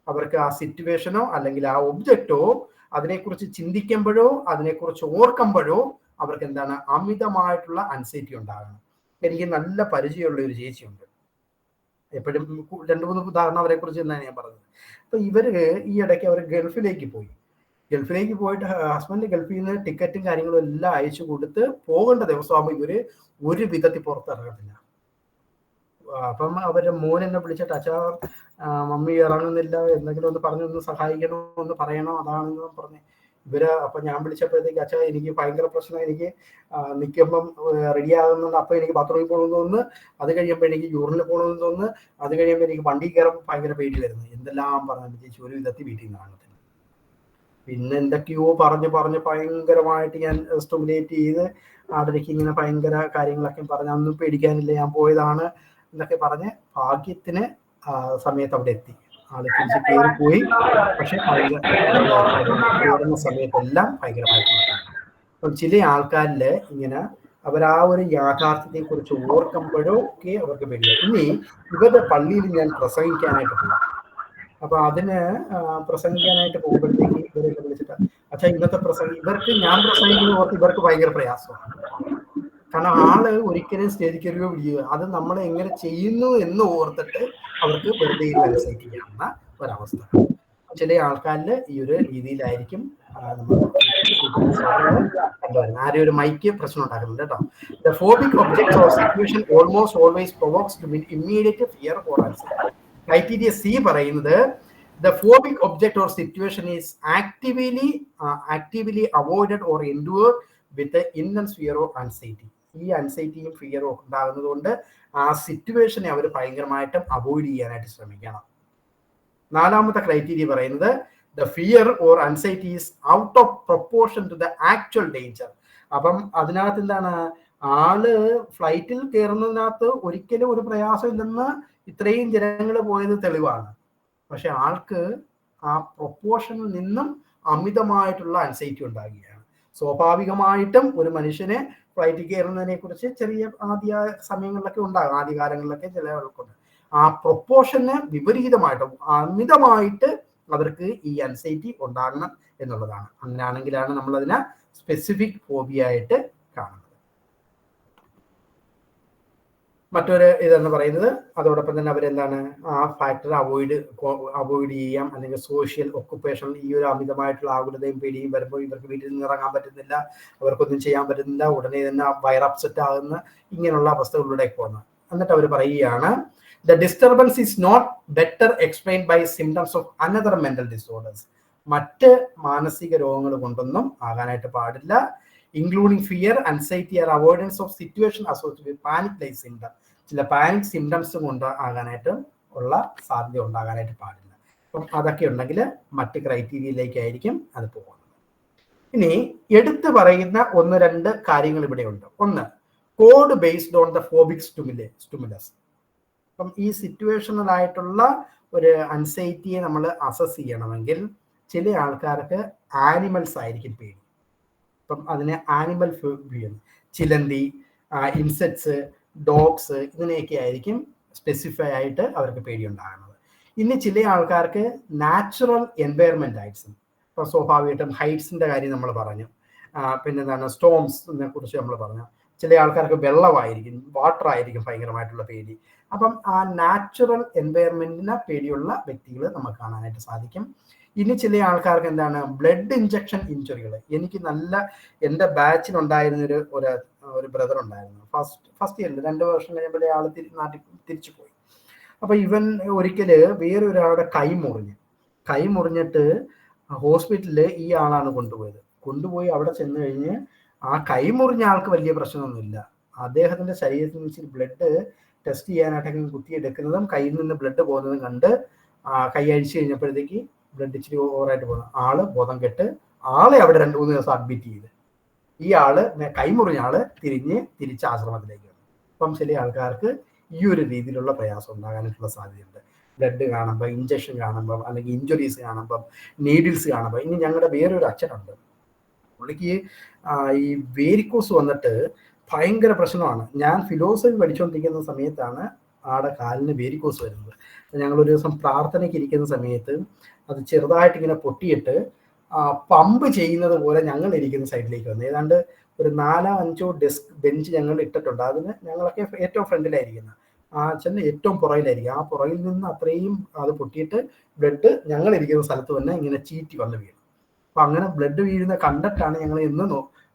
അവർക്ക് ആ സിറ്റുവേഷനോ അല്ലെങ്കിൽ ആ ഒബ്ജക്റ്റോ അതിനെക്കുറിച്ച് ചിന്തിക്കുമ്പോഴോ അതിനെക്കുറിച്ച് ഓർക്കുമ്പോഴോ അവർക്ക് എന്താണ്, അമിതമായിട്ടുള്ള അൻസൈറ്റി ഉണ്ടാകണം. എനിക്ക് നല്ല പരിചയമുള്ള ഒരു ചേച്ചിയുണ്ട്. എപ്പോഴും 2-3 ഉദാഹരണം അവരെ കുറിച്ച് തന്നെയാണ് ഞാൻ പറഞ്ഞത്. അപ്പൊ ഇവര് ഈ ഇടയ്ക്ക് അവർ ഗൾഫിലേക്ക് പോയിട്ട് ഹസ്ബൻഡ് ഗൾഫിൽ നിന്ന് ടിക്കറ്റും കാര്യങ്ങളും എല്ലാം അയച്ചു കൊടുത്ത് പോകേണ്ട ദിവസമാകുമ്പോൾ ഇവര് ഒരു വിധത്തിൽ പുറത്തിറങ്ങത്തില്ല. അപ്പം അവരുടെ മോൻ എന്നെ വിളിച്ചിട്ട്, അച്ഛാ മമ്മി ഇറങ്ങുന്നില്ല, എന്തെങ്കിലും ഒന്ന് പറഞ്ഞൊന്ന് സഹായിക്കണോ, ഒന്ന് പറയണോ, അതാണെന്ന് പറഞ്ഞ് ഇവര്. അപ്പൊ ഞാൻ വിളിച്ചപ്പോഴത്തേക്ക്, അച്ഛാ എനിക്ക് ഭയങ്കര പ്രശ്നം, എനിക്ക് നിൽക്കുമ്പം റെഡി ആകുന്നുണ്ട്, അപ്പൊ എനിക്ക് ബാത്റൂമിൽ പോകണമെന്ന് തോന്നുന്നു, അത് കഴിയുമ്പോൾ എനിക്ക് യൂറിനിൽ പോകണമെന്ന് തോന്നുന്നു, അത് കഴിയുമ്പോൾ എനിക്ക് വണ്ടി കയറുമ്പോൾ ഭയങ്കര പേടി വരുന്നു. എന്തെല്ലാം പറഞ്ഞു ചേച്ചി, ഒരു വിധത്തിൽ വീട്ടിൽ നിന്ന് കാണത്തില്ല. പിന്നെ എന്തൊക്കെയോ പറഞ്ഞ് ഭയങ്കരമായിട്ട് ഞാൻ സ്റ്റിമുലേറ്റ് ചെയ്ത് അവിടേക്ക് ഇങ്ങനെ ഭയങ്കര കാര്യങ്ങളൊക്കെ പറഞ്ഞ്, അതൊന്നും പേടിക്കാനില്ല, ഞാൻ പോയതാണ് എന്നൊക്കെ പറഞ്ഞ് ഭാഗ്യത്തിന് സമയത്ത് അവിടെ എത്തി. ആള് തിരിച്ച് കയറി പോയി. പക്ഷെ കയറുന്ന സമയത്തെല്ലാം ഭയങ്കരമായിട്ട്. അപ്പം ചില ആൾക്കാരിൽ ഇങ്ങനെ അവർ ആ ഒരു യാഥാർത്ഥ്യത്തെ കുറിച്ച് ഓർക്കുമ്പോഴോ ഒക്കെ അവർക്ക് പേടിയായി. ഇനി ഇവരുടെ പള്ളിയിൽ ഞാൻ പ്രസംഗിക്കാനായിട്ട് പോകും. അപ്പൊ അതിന് പ്രസംഗിക്കാനായിട്ട് പോകുമ്പോഴത്തേക്ക് ഇവരെല്ലാം വിളിച്ചിട്ട്, അച്ഛാ ഇന്നത്തെ ഇവർക്ക് ഞാൻ പ്രസംഗിക്കുന്ന ഓർത്ത് ഇവർക്ക് ഭയങ്കര പ്രയാസമാണ്. കാരണം ആള് ഒരിക്കലും സ്റ്റേജിൽ കയറുകയോ വിളിക്കുക, അത് നമ്മൾ എങ്ങനെ ചെയ്യുന്നു എന്ന് ഓർത്തിട്ട് അവർക്ക് വെറുതെ അനുസരിച്ച് ചെയ്യുന്ന ഒരവസ്ഥ. ചില ആൾക്കാരിൽ ഈ ഒരു രീതിയിലായിരിക്കും നമ്മൾ കണ്ടുവരുന്നത്. ആരും ഒരു മൈക്ക് പ്രശ്നം ഉണ്ടാക്കുന്നുണ്ട് കേട്ടോ. The phobic object or situation almost always provokes immediate fear or anxiety. Criteria C പറയുന്നത്, the phobic object or situation is actively avoided or endured with the intense fear or anxiety. ഈ അൻസൈറ്റിയും ഫിയറും ഉണ്ടാകുന്നത് കൊണ്ട് ആ സിറ്റുവേഷനെ അവർ ഭയങ്കരമായിട്ടും അവോയ്ഡ് ചെയ്യാനായിട്ട് ശ്രമിക്കണം. നാലാമത്തെ ക്രൈറ്റീരിയ പറയുന്നത്, the fear or anxiety is out of proportion to the actual danger. അപ്പം അതിനകത്ത് എന്താണ്, ആള് ഫ്ലൈറ്റിൽ കയറുന്നതിനകത്ത് ഒരിക്കലും ഒരു പ്രയാസം ഇല്ലെന്ന് ഇത്രയും ജനങ്ങൾ പോയത് തെളിവാണ്. പക്ഷെ ആൾക്ക് ആ പ്രൊപ്പോർഷനിൽ നിന്നും അമിതമായിട്ടുള്ള അൻസൈറ്റി ഉണ്ടാകുകയാണ്. സ്വാഭാവികമായിട്ടും ഒരു മനുഷ്യനെ ഫ്ലൈറ്റിൽ കയറുന്നതിനെ കുറിച്ച് ചെറിയ ആദ്യ സമയങ്ങളിലൊക്കെ ഉണ്ടാകും, ആദ്യകാലങ്ങളിലൊക്കെ ചില ആൾക്കുണ്ട്. ആ പ്രൊപ്പോർഷന് വിപരീതമായിട്ടും അമിതമായിട്ട് അവർക്ക് ഈ അൻസൈറ്റി ഉണ്ടാകണം എന്നുള്ളതാണ്. അങ്ങനെയാണെങ്കിലാണ് നമ്മളതിനെ സ്പെസിഫിക് ഫോബിയ ആയിട്ട് കാണുന്നത്. മറ്റൊരു ഇതെന്ന് പറയുന്നത് അതോടൊപ്പം തന്നെ അവരെന്താണ് ആ ഫാക്ടർ അവോയ്ഡ് ചെയ്യാം, അല്ലെങ്കിൽ സോഷ്യൽ ഒക്കുപ്പേഷൻ ഈ ഒരു അമിതമായിട്ടുള്ള ആകുലതയും പേടിയും വരുമ്പോൾ ഇവർക്ക് വീട്ടിൽ നിന്ന് ഇറങ്ങാൻ പറ്റുന്നില്ല, അവർക്കൊന്നും ചെയ്യാൻ പറ്റുന്നില്ല, ഉടനെ തന്നെ വയർ അപ്സെറ്റ് ആകുന്ന ഇങ്ങനെയുള്ള അവസ്ഥകളിലൂടെ പോകുന്നത്. എന്നിട്ട് അവർ പറയുകയാണ് the disturbance is not better explained by symptoms of another mental disorders. മറ്റ് മാനസിക രോഗങ്ങൾ കൊണ്ടൊന്നും ആകാനായിട്ട് പാടില്ല. Including fear, anxiety or avoidance of situation associated with panic like symptom. ചില പാനിക് സിംറ്റംസ് കൊണ്ട് ആകാനായിട്ട് ഉള്ള സാധ്യത ഉണ്ടാകാനായിട്ട് പാടില്ല. അപ്പം അതൊക്കെ ഉണ്ടെങ്കിൽ മറ്റ് ക്രൈറ്റീരിയയിലേക്കായിരിക്കും അത് പോകുന്നത്. ഇനി എടുത്തു പറയുന്ന 1-2 കാര്യങ്ങൾ ഇവിടെയുണ്ട്. ഒന്ന്, code based on the phobic stimulus. അപ്പം ഈ സിറ്റുവേഷണൽ ആയിട്ടുള്ള ഒരു അൻസൈറ്റിയെ നമ്മൾ അസസ് ചെയ്യണമെങ്കിൽ ചില ആൾക്കാർക്ക് ആനിമൽസ് ആയിരിക്കും പേടി. അപ്പം അതിനെ ആനിമൽ ഫോബിയ, ചിലന്തി, ഇൻസെക്ട്സ്, ഡോഗ്സ്, ഇതിനെയൊക്കെ ആയിരിക്കും സ്പെസിഫൈ ആയിട്ട് അവർക്ക് പേടിയുണ്ടാകുന്നത്. ഇനി ചില ആൾക്കാർക്ക് നാച്ചുറൽ എൻവയറമെന്റ് ആയിരിക്കും. ഇപ്പൊ സ്വാഭാവികമായിട്ടും ഹൈറ്റ്സിന്റെ കാര്യം നമ്മൾ പറഞ്ഞു, പിന്നെന്താണ് സ്റ്റോംസിനെ കുറിച്ച് നമ്മൾ പറഞ്ഞു. ചില ആൾക്കാർക്ക് വെള്ളമായിരിക്കും, വാട്ടർ ആയിരിക്കും ഭയങ്കരമായിട്ടുള്ള പേടി. അപ്പം ആ നാച്ചുറൽ എൻവയറമെന്റിന് പേടിയുള്ള വ്യക്തികൾ നമുക്ക് കാണാനായിട്ട് സാധിക്കും. ഇനി ചില ആൾക്കാർക്ക് എന്താണ് ബ്ലഡ് ഇഞ്ചക്ഷൻ ഇഞ്ചുറികൾ. എനിക്ക് എൻ്റെ ബാച്ചിലുണ്ടായിരുന്ന ഒരു ബ്രദർ ഉണ്ടായിരുന്നു. ഫസ്റ്റ് ഇയറിൽ 2 വർഷം കഴിയുമ്പോഴേ ആൾ നാട്ടിൽ തിരിച്ചു പോയി. അപ്പൊ ഇവൻ ഒരിക്കല് വേറൊരാളുടെ കൈ മുറിഞ്ഞിട്ട് ഹോസ്പിറ്റലിൽ ഈ ആളാണ് കൊണ്ടുപോയി അവിടെ ചെന്ന് കഴിഞ്ഞ് ആ കൈ മുറിഞ്ഞ ആൾക്ക് വലിയ പ്രശ്നമൊന്നുമില്ല. അദ്ദേഹത്തിന്റെ ശരീരത്തിൽ നിന്ന് ഇച്ചിരി ബ്ലഡ് ടെസ്റ്റ് ചെയ്യാനായിട്ടൊക്കെ കുത്തിയെടുക്കുന്നതും കയ്യിൽ നിന്ന് ബ്ലഡ് പോകുന്നതും കണ്ട് കൈ അഴിച്ചു കഴിഞ്ഞപ്പോഴത്തേക്ക് ബ്ലഡ് ഇച്ചിരി ഓവറായിട്ട് പോകുന്നു. ആള് ബോധം കെട്ട് ആളെ അവിടെ 2-3 ദിവസം അഡ്മിറ്റ് ചെയ്ത്. ഈ ആള് കൈമുറിഞ്ഞ ആള് തിരിച്ച് ആശ്രമത്തിലേക്ക് വന്നു. അപ്പം ചില ആൾക്കാർക്ക് ഈ ഒരു രീതിയിലുള്ള പ്രയാസം ഉണ്ടാകാനായിട്ടുള്ള സാധ്യതയുണ്ട്. ബ്ലഡ് കാണുമ്പോൾ, ഇഞ്ചക്ഷൻ കാണുമ്പം, അല്ലെങ്കിൽ ഇഞ്ചുറീസ് കാണുമ്പം, നീഡിൽസ് കാണുമ്പോൾ. ഇനി ഞങ്ങളുടെ വേറൊരു അച്ഛനുണ്ട്, പുള്ളിക്ക് ഈ വേരിക്കോസ് വന്നിട്ട് ഭയങ്കര പ്രശ്നമാണ്. ഞാൻ ഫിലോസഫി പഠിച്ചുകൊണ്ടിരിക്കുന്ന സമയത്താണ് ആടെ കാലിന് വേരിക്കോസ് വരുന്നത്. ഞങ്ങളൊരു ദിവസം പ്രാർത്ഥനയ്ക്ക് ഇരിക്കുന്ന സമയത്ത് അത് ചെറുതായിട്ട് ഇങ്ങനെ പൊട്ടിയിട്ട് പമ്പ് ചെയ്യുന്നത് പോലെ ഞങ്ങൾ ഇരിക്കുന്ന സൈഡിലേക്ക് വന്നു. ഏതാണ്ട് ഒരു 4-5 ഡെസ്ക് ബെഞ്ച് ഞങ്ങൾ ഇട്ടിട്ടുണ്ട്. അതിന് ഞങ്ങളൊക്കെ ഏറ്റവും ഫ്രണ്ടിലായിരിക്കുന്നത്, ആ ചെന്ന് ഏറ്റവും പുറകിലായിരിക്കും. ആ പുറകിൽ നിന്ന് അത്രയും അത് പൊട്ടിയിട്ട് ബ്ലഡ് ഞങ്ങൾ ഇരിക്കുന്ന സ്ഥലത്ത് തന്നെ ഇങ്ങനെ ചീറ്റി വന്ന് വീണു. അപ്പൊ അങ്ങനെ ബ്ലഡ് വീഴുന്ന കണ്ടിട്ടാണ് ഞങ്ങൾ ഇന്ന്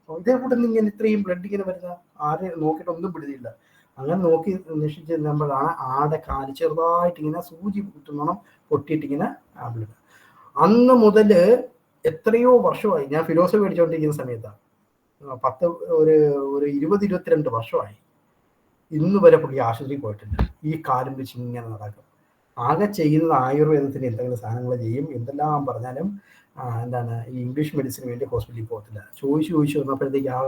ഇതേകൂടെ ഇങ്ങനെ ഇത്രയും ബ്ലഡ് ഇങ്ങനെ വരുന്ന, ആരെ നോക്കിയിട്ട് ഒന്നും പിടിച്ചില്ല. അങ്ങനെ നോക്കി അന്വേഷിച്ച് നമ്മളാണ് ആടെ കാല് ചെറുതായിട്ട് ഇങ്ങനെ സൂചി കുത്തുന്നോണം പൊട്ടിയിട്ടിങ്ങനെ ബ്ലഡ്. അന്ന് മുതൽ എത്രയോ വർഷമായി, ഞാൻ ഫിലോസഫി പഠിച്ചുകൊണ്ടിരിക്കുന്ന സമയത്താണ്, ഒരു 20-22 വർഷമായി, ഇന്ന് വരെ പുള്ളി ആശുപത്രിയിൽ പോയിട്ടില്ല. ഈ കാലും വെച്ച് ഇങ്ങനെ നടക്കും. ആകെ ചെയ്യുന്നത് ആയുർവേദത്തിന് എന്തെങ്കിലും സാധനങ്ങൾ ചെയ്യും. എന്തെല്ലാം പറഞ്ഞാലും എന്താണ് ഈ ഇംഗ്ലീഷ് മെഡിസിന് വേണ്ടി ഹോസ്പിറ്റലിൽ പോകത്തില്ല. ചോദിച്ചു വന്നപ്പോഴത്തേക്ക് ആ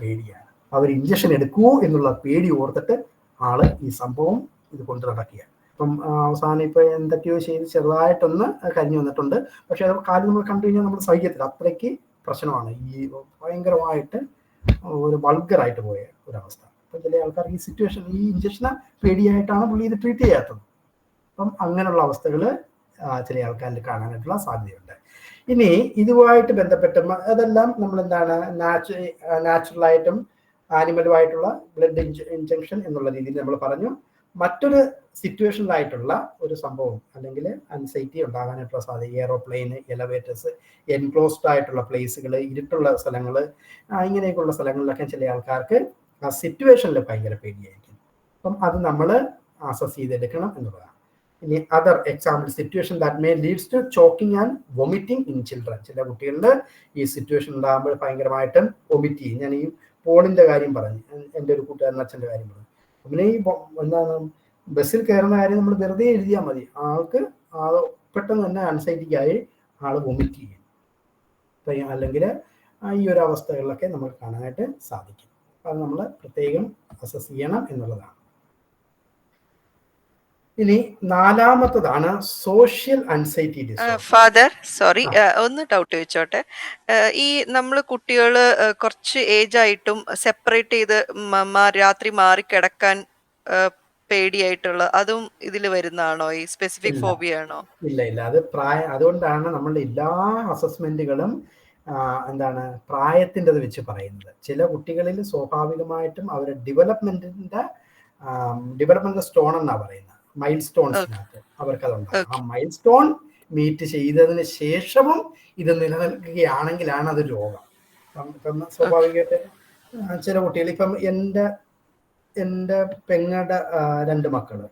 പേടിയാണ്. അവർ ഇഞ്ചക്ഷൻ എടുക്കൂ എന്നുള്ള പേടി ഓർത്തിട്ട് ആള് ഈ സംഭവം ഇത് കൊണ്ട് നടക്കുകയാണ്. അപ്പം അവസാനം ഇപ്പൊ എന്തൊക്കെയോ ചെയ്ത് ചെറുതായിട്ടൊന്ന് കരിഞ്ഞു വന്നിട്ടുണ്ട്. പക്ഷെ അത് കാര്യം നമ്മൾ കണ്ടു കഴിഞ്ഞാൽ നമ്മൾ സഹിക്കത്തില്ല, അത്രയ്ക്ക് പ്രശ്നമാണ്. ഈ ഭയങ്കരമായിട്ട് ഒരു വൾഗറായിട്ട് പോയ ഒരവസ്ഥ. അപ്പം ചില ആൾക്കാർ ഈ സിറ്റുവേഷൻ, ഈ ഇഞ്ചക്ഷന് പേടിയായിട്ടാണ് പുള്ളി ഇത് ട്രീറ്റ് ചെയ്യാത്തത്. അപ്പം അങ്ങനെയുള്ള അവസ്ഥകൾ ചില ആൾക്കാരിൽ കാണാനായിട്ടുള്ള സാധ്യതയുണ്ട്. ഇനി ഇതുമായിട്ട് ബന്ധപ്പെട്ട് അതെല്ലാം നമ്മൾ എന്താണ് നാച്ചുറലായിട്ടും ആനിമലുമായിട്ടുള്ള ബ്ലഡ് ഇഞ്ചക്ഷൻ എന്നുള്ള രീതിയിൽ നമ്മൾ പറഞ്ഞു. മറ്റൊരു സിറ്റുവേഷനിലായിട്ടുള്ള ഒരു സംഭവം അല്ലെങ്കിൽ അൻസൈറ്റി ഉണ്ടാകാനായിട്ടുള്ള സാധ്യത എയറോപ്ലെയിൻ, എലവേറ്റേഴ്സ്, എൻക്ലോസ്ഡ് ആയിട്ടുള്ള പ്ലേസുകൾ, ഇരുട്ടുള്ള സ്ഥലങ്ങൾ, ഇങ്ങനെയൊക്കെയുള്ള സ്ഥലങ്ങളിലൊക്കെ ചില ആൾക്കാർക്ക് ആ സിറ്റുവേഷനിൽ ഭയങ്കര പേടിയായിരിക്കും. അപ്പം അത് നമ്മൾ അസസ് ചെയ്തെടുക്കണം എന്നുള്ളതാണ്. ഇനി other example situation that may leads to choking and vomiting in children. ചില കുട്ടികളിൽ ഈ സിറ്റുവേഷൻ ഉണ്ടാകുമ്പോൾ ഭയങ്കരമായിട്ടും വൊമിറ്റ് ചെയ്യും. ഞാൻ ഈ പോളിന്റെ കാര്യം പറഞ്ഞു, എൻ്റെ ഒരു കൂട്ടുകാരൻ അച്ഛൻ്റെ കാര്യം പറഞ്ഞു. പിന്നെ ഈ എന്താണ് ബസ്സിൽ കയറുന്ന കാര്യം നമ്മൾ വെറുതെ എഴുതിയാൽ മതി, ആൾക്ക് പെട്ടെന്ന് തന്നെ അൻസൈറ്റിക്കായി ആൾ വൊമിറ്റ് ചെയ്യും. അല്ലെങ്കിൽ ഈ ഒരു അവസ്ഥകളിലൊക്കെ നമുക്ക് കാണാനായിട്ട് സാധിക്കും. അത് നമ്മൾ പ്രത്യേകം അസസ് ചെയ്യണം എന്നുള്ളതാണ്. ഇനി 4മത്തതാണ് social anxiety disorder. Father sorry, ഒന്ന് ഡൗട്ട് ചോദിച്ചോട്ടെ. ഈ നമ്മൾ കുട്ടികള് കുറച്ച് ഏജ് ആയിട്ടും സെപ്പറേറ്റ് ചെയ്ത് രാത്രി മാറി കിടക്കാൻ പേടിയായിട്ടുള്ള അതും ഇതിൽ വരുന്നതാണോ? ഈ സ്പെസിഫിക് ഫോബിയ ആണോ? ഇല്ല, അത് അതുകൊണ്ടാണ് നമ്മളുടെ എല്ലാ അസസ്മെന്റുകളും എന്താണ് പ്രായത്തിൻ്റെത് വെച്ച് പറയുന്നത്. ചില കുട്ടികളിൽ സ്വാഭാവികമായിട്ടും അവരുടെ ഡെവലപ്മെന്റ് സ്റ്റോൺ എന്നാ പറയുന്നത്, മൈൽ സ്റ്റോൺസിനകത്ത് അവർക്കതുണ്ടാകും. ആ മൈൽ സ്റ്റോൺ മീറ്റ് ചെയ്തതിന് ശേഷവും ഇത് നിലനിൽക്കുകയാണെങ്കിലാണ് അത് രോഗം. ഇപ്പം സ്വാഭാവികമായിട്ട് ചില കുട്ടികൾ, ഇപ്പം എൻ്റെ പെങ്ങളുടെ 2 മക്കള്,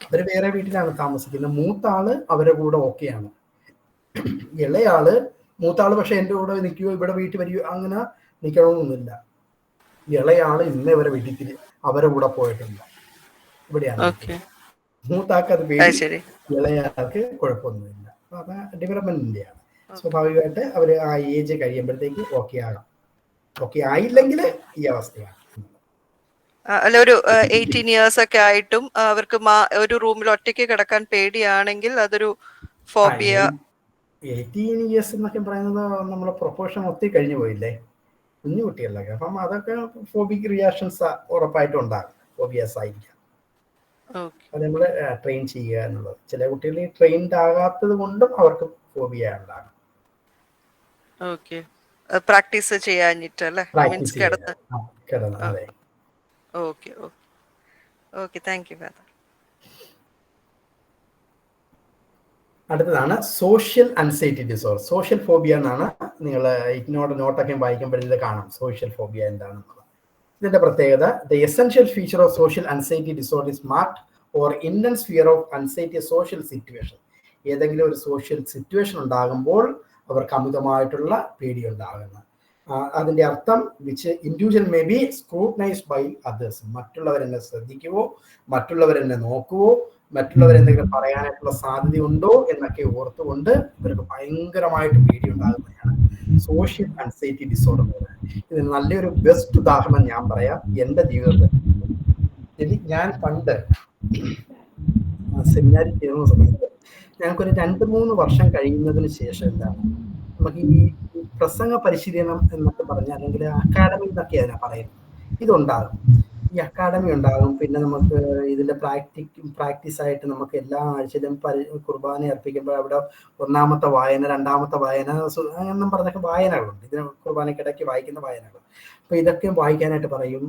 അവര് വേറെ വീട്ടിലാണ് താമസിക്കുന്നത്. മൂത്താള് അവരുടെ കൂടെ ഓക്കെയാണ്. മൂത്താള് പക്ഷെ എൻ്റെ കൂടെ നിൽക്കുകയോ ഇവിടെ വീട്ടിൽ വരികയോ അങ്ങനെ നിൽക്കണമെന്നൊന്നുമില്ല. ഇളയാള് ഇന്നേ വരെ വീട്ടിൽ അവരെ കൂടെ പോയിട്ടില്ല. ഇവിടെയാണ് മൂത്താൾക്ക് അത് പേടി, ഇളയാൾക്ക് കുഴപ്പമൊന്നുമില്ല. അപ്പൊ അത് ഡെവലപ്മെന്റിന്റെയാണ്. സ്വാഭാവികമായിട്ട് അവര് ആ ഏജ് കഴിയുമ്പോഴത്തേക്ക് ഓക്കെ ആകാം. ഓക്കെ ആയില്ലെങ്കിൽ ഈ അവസ്ഥയാണ്. അല്ല, ഒരു 18 years ഒക്കെ ആയിട്ടും അവർക്ക് ഒരു റൂമിൽ ഒറ്റയ്ക്ക് കിടക്കാൻ പേടിയാണെങ്കിൽ അതൊരു ഫോബിയ. 18 years എന്നൊക്കെ പറയുന്നത് നമ്മളെ പ്രൊപ്പോർഷൻ ഒത്തിരി കഴിഞ്ഞു പോയില്ലേ, കുഞ്ഞു കുട്ടികളിലൊക്കെ. അപ്പം അതൊക്കെ ഫോബിക് റിയാക്ഷൻസ് ഉറപ്പായിട്ടും ഉണ്ടാകും, ഫോബിയസ് ആയിരിക്കാം. അത് നമ്മൾ ട്രെയിൻ ചെയ്യുക എന്നുള്ളത്. ചില കുട്ടികൾ ട്രെയിൻഡ് ആകാത്തത് കൊണ്ടും അവർക്ക് ഫോബിയ ഉണ്ടാകും. പ്രാക്ടീസ് ചെയ്യാനിട്ടല്ലേ? അതെ. Okay, thank you. അടുത്തതാണ് social anxiety disorder. Social phobia എന്നാണ് നിങ്ങൾ നോട്ടൊക്കെ വായിക്കുമ്പോഴേ കാണാം സോഷ്യൽ ഫോബിയ എന്താണെന്നുള്ളത്. ഇതിന്റെ പ്രത്യേകത, the essential feature of social anxiety disorder is marked or intense fear of anxiety social situation. ഏതെങ്കിലും ഒരു സോഷ്യൽ സിറ്റുവേഷൻ ഉണ്ടാകുമ്പോൾ അവർക്ക് അമിതമായിട്ടുള്ള പേടി ഉണ്ടാകുന്നു. അതിന്റെ അർത്ഥം, which individual may be scrutinized by others. മറ്റുള്ളവരെന്നെ ശ്രദ്ധിക്കുവോ, മറ്റുള്ളവരെന്നെ നോക്കുവോ, മറ്റുള്ളവരെന്തെങ്കിലും പറയാനായിട്ടുള്ള സാധ്യതയുണ്ടോ എന്നൊക്കെ ഓർത്തുകൊണ്ട് ഇവർക്ക് ഭയങ്കരമായിട്ട് പേടി ഉണ്ടാകുന്നതാണ് സോഷ്യൽ അൻസൈറ്റി ഡിസോർഡർ. ഇതിന് നല്ലൊരു ബെസ്റ്റ് ഉദാഹരണം ഞാൻ പറയാം. എൻ്റെ ജീവിതത്തിൽ ഞാൻ പണ്ട് സെമിനാരിൽ ചെയ്യുന്ന സമയത്ത് ഞങ്ങൾക്കൊരു 2-3 വർഷം കഴിയുന്നതിന് ശേഷം എന്താണ്, നമുക്ക് ഈ പ്രസംഗ പരിശീലനം എന്നൊക്കെ പറഞ്ഞ, അല്ലെങ്കിൽ അക്കാഡമി എന്നൊക്കെ അതിനെ പറയുന്നത്, ഇതുണ്ടാകും. ഈ അക്കാഡമി ഉണ്ടാകും. പിന്നെ നമുക്ക് ഇതിന്റെ പ്രാക്ടീസ് ആയിട്ട് നമുക്ക് എല്ലാ ആഴ്ചയിലും കുർബാന അർപ്പിക്കുമ്പോൾ അവിടെ 1ാമത്തെ വായന, 2ാമത്തെ വായന എന്നും പറഞ്ഞൊക്കെ വായനകളുണ്ട്. ഇതിന് കുർബാനക്കിടയ്ക്ക് വായിക്കുന്ന വായനകൾ. അപ്പൊ ഇതൊക്കെ വായിക്കാനായിട്ട് പറയും.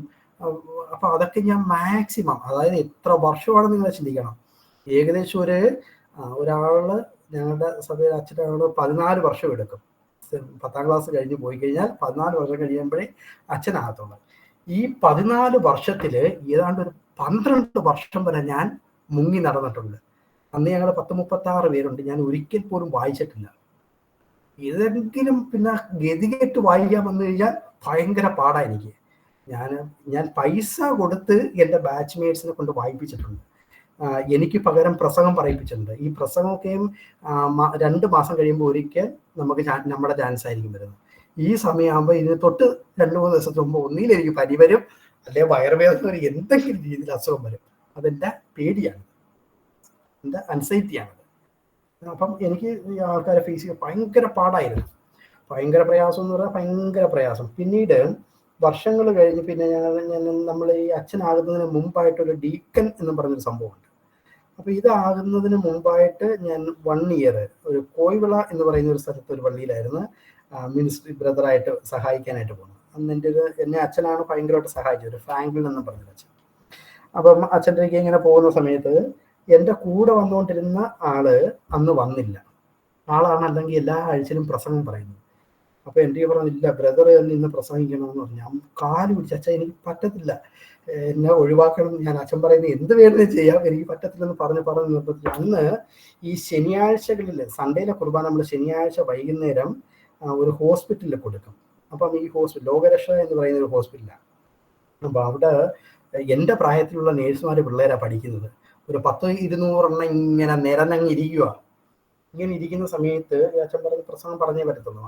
അപ്പൊ അതൊക്കെ ഞാൻ മാക്സിമം, അതായത് എത്ര വർഷമാണ് നിങ്ങൾ ചിന്തിക്കണം, ഏകദേശം ഒരാള് ഞങ്ങളുടെ സഭയിൽ അച്ഛനാണ് 14 വർഷം എടുക്കും. 10ാം ക്ലാസ് കഴിഞ്ഞ് പോയി കഴിഞ്ഞാൽ 14 വർഷം കഴിയുമ്പോഴേ അച്ഛനാകത്തുള്ളൂ. ഈ 14 വർഷത്തില് ഏതാണ്ട് ഒരു 12 വർഷം വരെ ഞാൻ മുങ്ങി നടന്നിട്ടുണ്ട്. അന്ന് ഞങ്ങൾ 10-36 പേരുണ്ട്. ഞാൻ ഒരിക്കൽ പോലും വായിച്ചിട്ടില്ല. ഏതെങ്കിലും പിന്നെ ഗതികെട്ട് വായിക്കാൻ വന്നു കഴിഞ്ഞാൽ ഭയങ്കര പാടാ എനിക്ക്. ഞാൻ പൈസ കൊടുത്ത് എൻ്റെ ബാച്ച്മേറ്റ്സിനെ കൊണ്ട് വായിപ്പിച്ചിട്ടുണ്ട്. എനിക്ക് പകരം പ്രസംഗം പറയിപ്പിച്ചിട്ടുണ്ട്. ഈ പ്രസംഗമൊക്കെയും 2 മാസം കഴിയുമ്പോൾ ഒരിക്കൽ നമുക്ക് നമ്മുടെ ചാൻസ് ആയിരിക്കും വരുന്നത്. ഈ സമയമാകുമ്പോൾ ഇതിന് തൊട്ട് 2-3 ദിവസത്തിന് മുമ്പ് ഒന്നിയിൽ എനിക്ക് പനി വരും, അല്ലെങ്കിൽ വയറുവേദന വരും, എന്തെങ്കിലും രീതിയിൽ അസുഖം വരും. അതെൻ്റെ പേടിയാണ്, എൻ്റെ അൻസൈറ്റിയാണത്. അപ്പം എനിക്ക് ഈ ആൾക്കാരെ ഫേസ് ചെയ്യാൻ ഭയങ്കര പാടായിരുന്നു. ഭയങ്കര പ്രയാസം എന്ന് പറഞ്ഞാൽ ഭയങ്കര പ്രയാസം. പിന്നീട് വർഷങ്ങൾ കഴിഞ്ഞ് പിന്നെ നമ്മൾ ഈ അച്ഛനാകുന്നതിന് മുമ്പായിട്ടൊരു ഡീക്കൻ എന്ന് പറഞ്ഞൊരു സംഭവമുണ്ട്. അപ്പൊ ഇതാകുന്നതിന് മുമ്പായിട്ട് ഞാൻ 1 year ഒരു കോയിവിള എന്ന് പറയുന്ന ഒരു സ്ഥലത്ത് ഒരു പള്ളിയിലായിരുന്നു മിനിസ്ട്രി ബ്രദറായിട്ട് സഹായിക്കാനായിട്ട് പോകുന്നത്. അന്ന് എന്നെ അച്ഛനാണ് ഭയങ്കരമായിട്ട് സഹായിച്ചത്, ഒരു ഫ്രാങ്ക്ലിൻ എന്ന് പറഞ്ഞൊരു അച്ഛൻ. അപ്പം അച്ഛൻ്റെ ഇങ്ങനെ പോകുന്ന സമയത്ത് എൻ്റെ കൂടെ വന്നുകൊണ്ടിരുന്ന ആള് അന്ന് വന്നില്ല. ആളാണ് അല്ലെങ്കിൽ എല്ലാ ആഴ്ചയിലും പ്രസംഗം പറയുന്നത്. അപ്പൊ എൻ്റെ പറഞ്ഞില്ല, ബ്രദർ ഇന്ന് പ്രസംഗിക്കണമെന്ന് പറഞ്ഞു. ഞാൻ കാല് പിടിച്ച്, അച്ഛൻ എനിക്ക് പറ്റത്തില്ല, എന്നെ ഒഴിവാക്കണം, ഞാൻ അച്ഛൻ പറയുന്നത് എന്ത് വേണമെങ്കിലും ചെയ്യാം, എനിക്ക് പറ്റത്തില്ലെന്ന് പറഞ്ഞ് നിർബന്ധിച്ചു. അന്ന് ഈ ശനിയാഴ്ചകളിൽ, സൺഡേയിലെ കുർബാന നമ്മൾ ശനിയാഴ്ച വൈകുന്നേരം ഒരു ഹോസ്പിറ്റലിൽ കൊടുക്കും. അപ്പം ഈ ഹോസ്പിറ്റൽ ലോകരക്ഷ എന്ന് പറയുന്ന ഒരു ഹോസ്പിറ്റലാണ്. അപ്പൊ അവിടെ എൻ്റെ പ്രായത്തിലുള്ള നേഴ്സുമാർ പിള്ളേരാണ് പഠിക്കുന്നത്. ഒരു 100-200 ഇങ്ങനെ നിരന്നങ്ങ് ഇരിക്കുക. ഇങ്ങനെ ഇരിക്കുന്ന സമയത്ത് അച്ഛൻ പറഞ്ഞ് പ്രസംഗം പറഞ്ഞേ പറ്റത്തുള്ളൂ.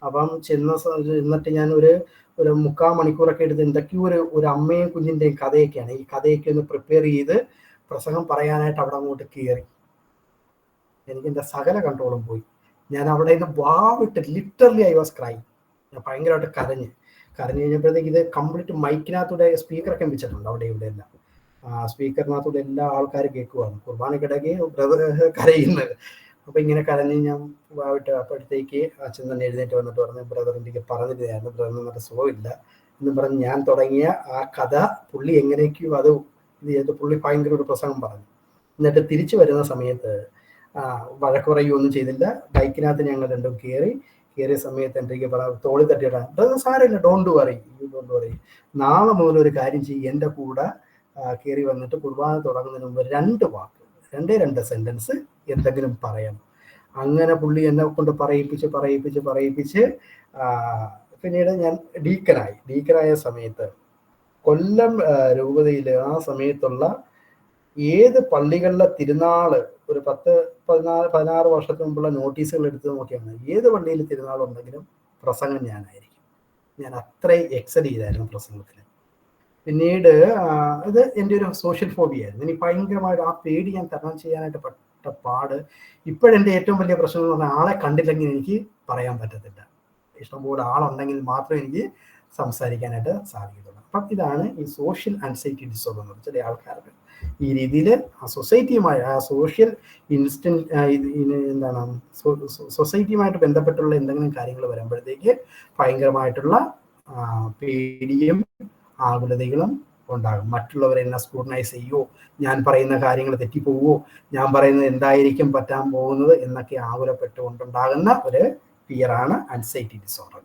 അപ്പം എന്നിട്ട് ഞാൻ ഒരു 3/4 മണിക്കൂറൊക്കെ എടുത്ത് എന്തൊക്കെയോ ഒരു അമ്മയും കുഞ്ഞിൻ്റെയും കഥയൊക്കെയാണ്. ഈ കഥയൊക്കെ ഒന്ന് പ്രിപ്പയർ ചെയ്ത് പ്രസംഗം പറയാനായിട്ട് അവിടെ അങ്ങോട്ട് കയറി. എനിക്ക് എൻ്റെ സകല കൺട്രോളും പോയി. ഞാൻ അവിടെ നിന്ന് വാവിട്ട്, ലിറ്ററലി ഐ വാസ് ക്രൈ. ഞാൻ ഭയങ്കരമായിട്ട് കരഞ്ഞ് കഴിഞ്ഞപ്പോഴത്തേക്ക് ഇത് കംപ്ലീറ്റ് മൈക്കിനകത്തൂടെ സ്പീക്കറൊക്കെ വെച്ചിട്ടുണ്ട് അവിടെ ഇവിടെ എല്ലാം. സ്പീക്കറിനകത്തൂടെ എല്ലാ ആൾക്കാരും കേൾക്കുവാണ് കുർബാനക്കിടയ്ക്ക് കരയുന്നത്. അപ്പൊ ഇങ്ങനെ കരഞ്ഞ് ഞാൻ പോയിട്ട് അപ്പോഴത്തേക്ക് അച്ഛൻ തന്നെ എഴുന്നേറ്റ് വന്നിട്ട് പറഞ്ഞു, ബ്രദർ എനിക്ക് പറഞ്ഞിരുന്നു, ബ്രദറിന് നല്ല സുഖമില്ല എന്ന് പറഞ്ഞ് ഞാൻ തുടങ്ങിയ ആ കഥ പുള്ളി എങ്ങനെയൊക്കെയോ അത് ഇത് ചെയ്ത് പുള്ളി ഭയങ്കര ഒരു പ്രസംഗം പറഞ്ഞു. എന്നിട്ട് തിരിച്ചു വരുന്ന സമയത്ത് വഴക്കുറയൊന്നും ചെയ്തില്ല. ബൈക്കിനകത്ത് ഞങ്ങൾ രണ്ടും കയറിയ സമയത്ത് എനിക്ക് തോളി തട്ടിയിടാൻ, സാരമില്ല, ഡോണ്ട് വറി, നാളെ മുതൽ ഒരു കാര്യം ചെയ്യും, എൻ്റെ കൂടെ കയറി വന്നിട്ട് കുർബാന തുടങ്ങുന്നതിന് മുമ്പ് 2 സെന്റൻസ് എന്തെങ്കിലും പറയണം. അങ്ങനെ പുള്ളി എന്നെ കൊണ്ട് പറയിപ്പിച്ച് പിന്നീട് ഞാൻ ഡീക്കനായ സമയത്ത് കൊല്ലം രൂപതയിൽ ആ സമയത്തുള്ള ഏത് പള്ളികളിലെ തിരുനാള് ഒരു 10-16 വർഷത്തിന് മുമ്പുള്ള നോട്ടീസുകൾ എടുത്ത് നോക്കിയാണ് ഏത് പള്ളിയിൽ തിരുനാളുണ്ടെങ്കിലും പ്രസംഗം ഞാനായിരിക്കും. ഞാൻ അത്രയും എക്സൽ ചെയ്തായിരുന്നു പ്രസംഗത്തിൽ. പിന്നീട് ഇത് എൻ്റെ ഒരു സോഷ്യൽ ഫോബിയായിരുന്നു. എനിക്ക് ഭയങ്കരമായിട്ട് ആ പേടി ഞാൻ തരണം ചെയ്യാനായിട്ട് പെട്ട പാട്. ഇപ്പോഴെൻ്റെ ഏറ്റവും വലിയ പ്രശ്നം എന്ന് പറഞ്ഞാൽ ആളെ കണ്ടില്ലെങ്കിൽ എനിക്ക് പറയാൻ പറ്റത്തില്ല. ഇഷ്ടംപോലെ ആളുണ്ടെങ്കിൽ മാത്രമേ എനിക്ക് സംസാരിക്കാനായിട്ട് സാധിക്കത്തുള്ളൂ. അപ്പം ഇതാണ് ഈ സോഷ്യൽ ആൻസൈറ്റി ഡിസോർഡർ എന്ന് വെച്ചാൽ ആൾക്കാർക്ക് ഈ രീതിയിൽ ആ സൊസൈറ്റിയുമായി ആ സോഷ്യൽ സൊസൈറ്റിയുമായിട്ട് ബന്ധപ്പെട്ടുള്ള എന്തെങ്കിലും കാര്യങ്ങൾ വരുമ്പോഴത്തേക്ക് ഭയങ്കരമായിട്ടുള്ള പേടിയും ആകുലതകളും ഉണ്ടാകും. മറ്റുള്ളവരെ എന്നെ സ്ക്രൂട്ടനൈസ് ചെയ്യുമോ, ഞാൻ പറയുന്ന കാര്യങ്ങൾ തെറ്റിപ്പോവോ, ഞാൻ പറയുന്നത് എന്തായിരിക്കും പറ്റാൻ പോകുന്നത് എന്നൊക്കെ ആകുലപ്പെട്ടുകൊണ്ടുണ്ടാകുന്ന ഒരു ഫിയറാണ് anxiety disorder.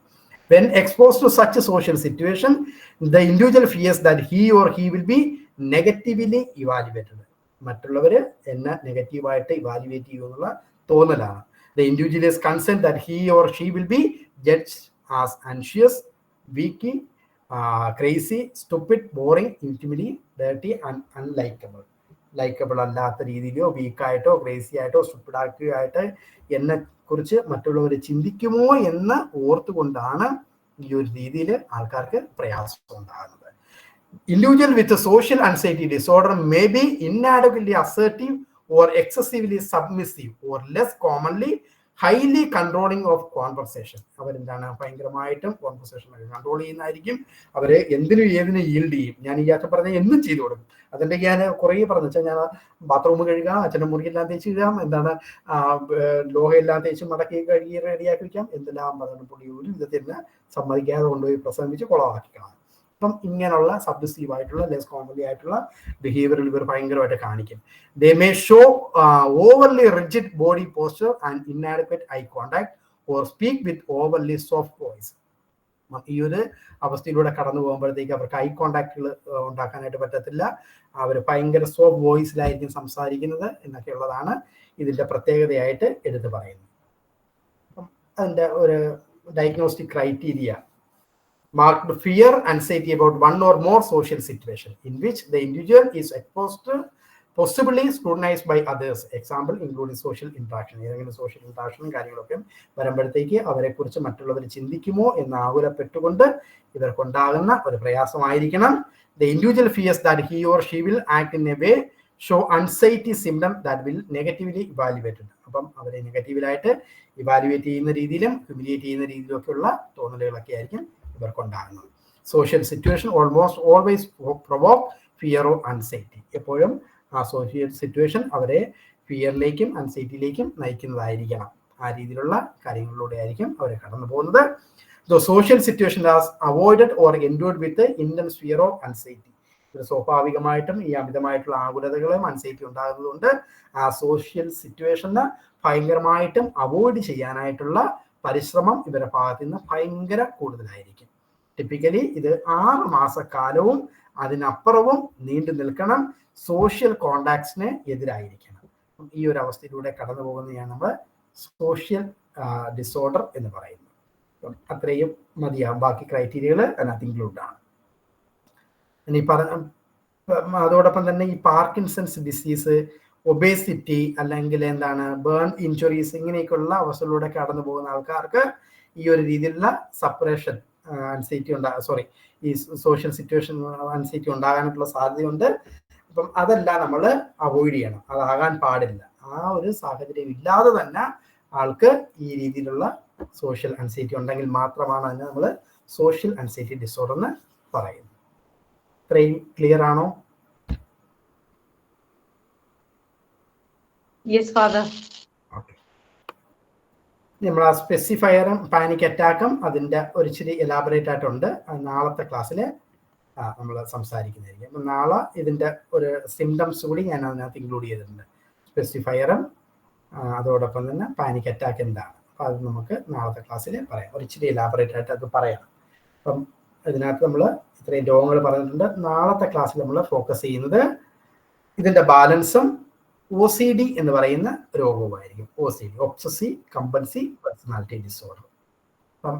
When exposed to such a social situation, the individual fears that he or he will be negatively evaluated. മറ്റുള്ളവര് എന്നെ നെഗറ്റീവായിട്ട് ഇവാലുവേറ്റ് ചെയ്യുമെന്നുള്ള തോന്നലാണ്. The individual is concerned that he or she will be judged as anxious, weak, crazy, stupid, boring, intimidatory, dirty and unlikable. Likeable അല്ലാത്ത രീതിയിലോ വീക്കായിട്ടോ ക്രേസി ആയിട്ടോ സ്റ്റുപ്പിഡ് ആയിട്ട് എന്നെ കുറിച്ച് മറ്റുള്ളവർ ചിന്തിക്കുമോ എന്ന് ഓർത്തുകൊണ്ടാണ് ഈ ഒരു രീതിയിൽ ആൾക്കാർക്ക് പ്രയാസം ഉണ്ടാകുന്നത്. Individual with a social anxiety disorder may be inadequately assertive or excessively submissive or less commonly highly controlling of conversation. അവരെന്താണ് ഭയങ്കരമായിട്ടും കോൺവെർസേഷൻ കൺട്രോൾ ചെയ്യുന്നതായിരിക്കും. അവര് എന്തിനും ഏതിനും ഈൽഡ് ചെയ്യും. ഞാൻ ഈ അച്ഛൻ പറഞ്ഞ എന്നും ചെയ്തു കൊടുക്കും. അതിൻ്റെ ഞാൻ കുറേ പറഞ്ഞു വെച്ചാൽ ഞാൻ ബാത്റൂം കഴുകാം, അച്ഛൻ്റെ മുറിയെല്ലാം തേച്ച് കഴുകാം, എന്താണ് ലോഹയെല്ലാം തേച്ച് മടക്കി കഴുകി റെഡിയാക്കി വയ്ക്കാം, എന്തെല്ലാം പറഞ്ഞു പുള്ളി ഒരു വിധത്തിൽ സമ്മതിക്കാതെ കൊണ്ടുപോയി പ്രസംഗിച്ച് കുളമാക്കി കാണാം. അപ്പം ഇങ്ങനെയുള്ള സബ്മിസീവ് ആയിട്ടുള്ള ലെസ് കോമൺലി ആയിട്ടുള്ള ബിഹേവിയറിൽ ഇവർ ഭയങ്കരമായിട്ട് കാണിക്കും. They may show overly rigid body posture and inadequate eye contact or speak with overly soft voice. ഈ ഒരു അവസ്ഥയിലൂടെ കടന്നു പോകുമ്പോഴത്തേക്ക് അവർക്ക് ഐ കോണ്ടാക്റ്റുകൾ ഉണ്ടാക്കാനായിട്ട് പറ്റത്തില്ല. അവർ ഭയങ്കര സോഫ്റ്റ് വോയിസിലായിരിക്കും സംസാരിക്കുന്നത് എന്നൊക്കെയുള്ളതാണ് ഇതിൻ്റെ പ്രത്യേകതയായിട്ട് എടുത്തു പറയുന്നത്. അപ്പം അതിൻ്റെ ഒരു diagnostic criteria marked fear, anxiety about one or more social situation in which the individual is exposed to possibly scrutinized by others. Example including social interaction. ഏതെങ്കിലും സോഷ്യൽ ഇൻട്രാക്ഷനും കാര്യങ്ങളൊക്കെ വരുമ്പോഴത്തേക്ക് അവരെ കുറിച്ച് മറ്റുള്ളവർ ചിന്തിക്കുമോ എന്ന് ആകുലപ്പെട്ടുകൊണ്ട് ഇവർക്കുണ്ടാകുന്ന ഒരു പ്രയാസമായിരിക്കണം. The individual fears that he or she will act in a way show anxiety symptom that will negatively evaluated. അപ്പം അവരെ നെഗറ്റീവിലായിട്ട് ഇവാലുവേറ്റ് ചെയ്യുന്ന രീതിയിലും ഹ്യൂമിലിയേറ്റ് ചെയ്യുന്ന രീതിയിലും ഒക്കെയുള്ള തോന്നലുകളൊക്കെ ആയിരിക്കും ഇവർക്കുണ്ടാകുന്നത്. Social situation almost always provoke fear or anxiety. എപ്പോഴും ആ സോഷ്യൽ സിറ്റുവേഷൻ അവരെ ഫിയറിലേക്കും ആൻസൈറ്റിയിലേക്കും നയിക്കുന്നതായിരിക്കണം. ആ രീതിയിലുള്ള കാര്യങ്ങളിലൂടെ ആയിരിക്കും അവർ കടന്നു പോകുന്നത്. The social situation is avoided or endured with intense fear or anxiety. സ്വാഭാവികമായിട്ടും ഈ അമിതമായിട്ടുള്ള ആകുലതകളും അൻസൈറ്റി ഉണ്ടാകുന്നതുകൊണ്ട് ആ സോഷ്യൽ സിറ്റുവേഷന് ഭയങ്കരമായിട്ടും അവോയ്ഡ് ചെയ്യാനായിട്ടുള്ള പരിശ്രമം ഇവരുടെ ഭാഗത്ത് നിന്ന് ഭയങ്കര കൂടുതലായിരിക്കും. ടിപ്പിക്കലി ഇത് 6 മാസക്കാലവും അതിനപ്പുറവും നീണ്ടു നിൽക്കണം. സോഷ്യൽ കോണ്ടാക്ട്സിന് എതിരായിരിക്കണം. ഈ ഒരു അവസ്ഥയിലൂടെ കടന്നു പോകുന്നതാണ് നമ്മൾ സോഷ്യൽ ഡിസോർഡർ എന്ന് പറയുന്നത്. അത്രയും മതിയാകും. ബാക്കി ക്രൈറ്റീരിയകൾ അതിനകത്ത് ഇൻക്ലൂഡ് ആണ്. ഇനി അതോടൊപ്പം തന്നെ ഈ പാർക്കിൻസൺസ് ഡിസീസ്, ഒബേസിറ്റി അല്ലെങ്കിൽ എന്താണ് ബേൺ ഇഞ്ചുറീസ്, ഇങ്ങനെയൊക്കെയുള്ള അവസ്ഥകളിലൂടെ കടന്നു പോകുന്ന ആൾക്കാർക്ക് ഈ ഒരു രീതിയിലുള്ള സപ്പറേഷൻ ആൻസൈറ്റി ഈ സോഷ്യൽ സിറ്റുവേഷൻ ആൻസൈറ്റി ഉണ്ടാകാനായിട്ടുള്ള സാധ്യതയുണ്ട്. അപ്പം അതെല്ലാം നമ്മൾ അവോയ്ഡ് ചെയ്യണം. അതാകാൻ പാടില്ല. ആ ഒരു സാഹചര്യം ഇല്ലാതെ തന്നെ ആൾക്ക് ഈ രീതിയിലുള്ള സോഷ്യൽ ആൻസൈറ്റി ഉണ്ടെങ്കിൽ മാത്രമാണ് അതിനെ നമ്മൾ സോഷ്യൽ ആൻസൈറ്റി ഡിസോർഡർ എന്ന് പറയുന്നത്. ഇത്രയും ക്ലിയർ ആണോ? Yes, Father. Okay. നമ്മൾ ആ സ്പെസിഫയറും പാനിക് അറ്റാക്കും അതിൻ്റെ ഒരു ഇച്ചിരി എലാബറേറ്റ് ആയിട്ടുണ്ട്. നാളത്തെ ക്ലാസ്സിൽ നമ്മൾ സംസാരിക്കുന്നതായിരിക്കും. അപ്പം നാളെ ഇതിൻ്റെ ഒരു സിംറ്റംസ് കൂടി ഞാൻ അതിനകത്ത് ഇൻക്ലൂഡ് ചെയ്തിട്ടുണ്ട്. സ്പെസിഫയറും അതോടൊപ്പം തന്നെ പാനിക് അറ്റാക്ക് എന്താണ്. അപ്പം അത് നമുക്ക് നാളത്തെ ക്ലാസ്സിൽ പറയാം. ഒരു ഇച്ചിരി എലാബറേറ്റ് ആയിട്ട് അത് പറയാം. അപ്പം ഇതിനകത്ത് നമ്മൾ ഇത്രയും രോഗങ്ങൾ പറഞ്ഞിട്ടുണ്ട്. നാളത്തെ ക്ലാസ്സിൽ നമ്മൾ ഫോക്കസ് ചെയ്യുന്നത് ഇതിൻ്റെ ബാലൻസും OCD എന്ന് പറയുന്ന രോഗവുമായിരിക്കും. OCD, obsessive compulsive personality disorder. അപ്പം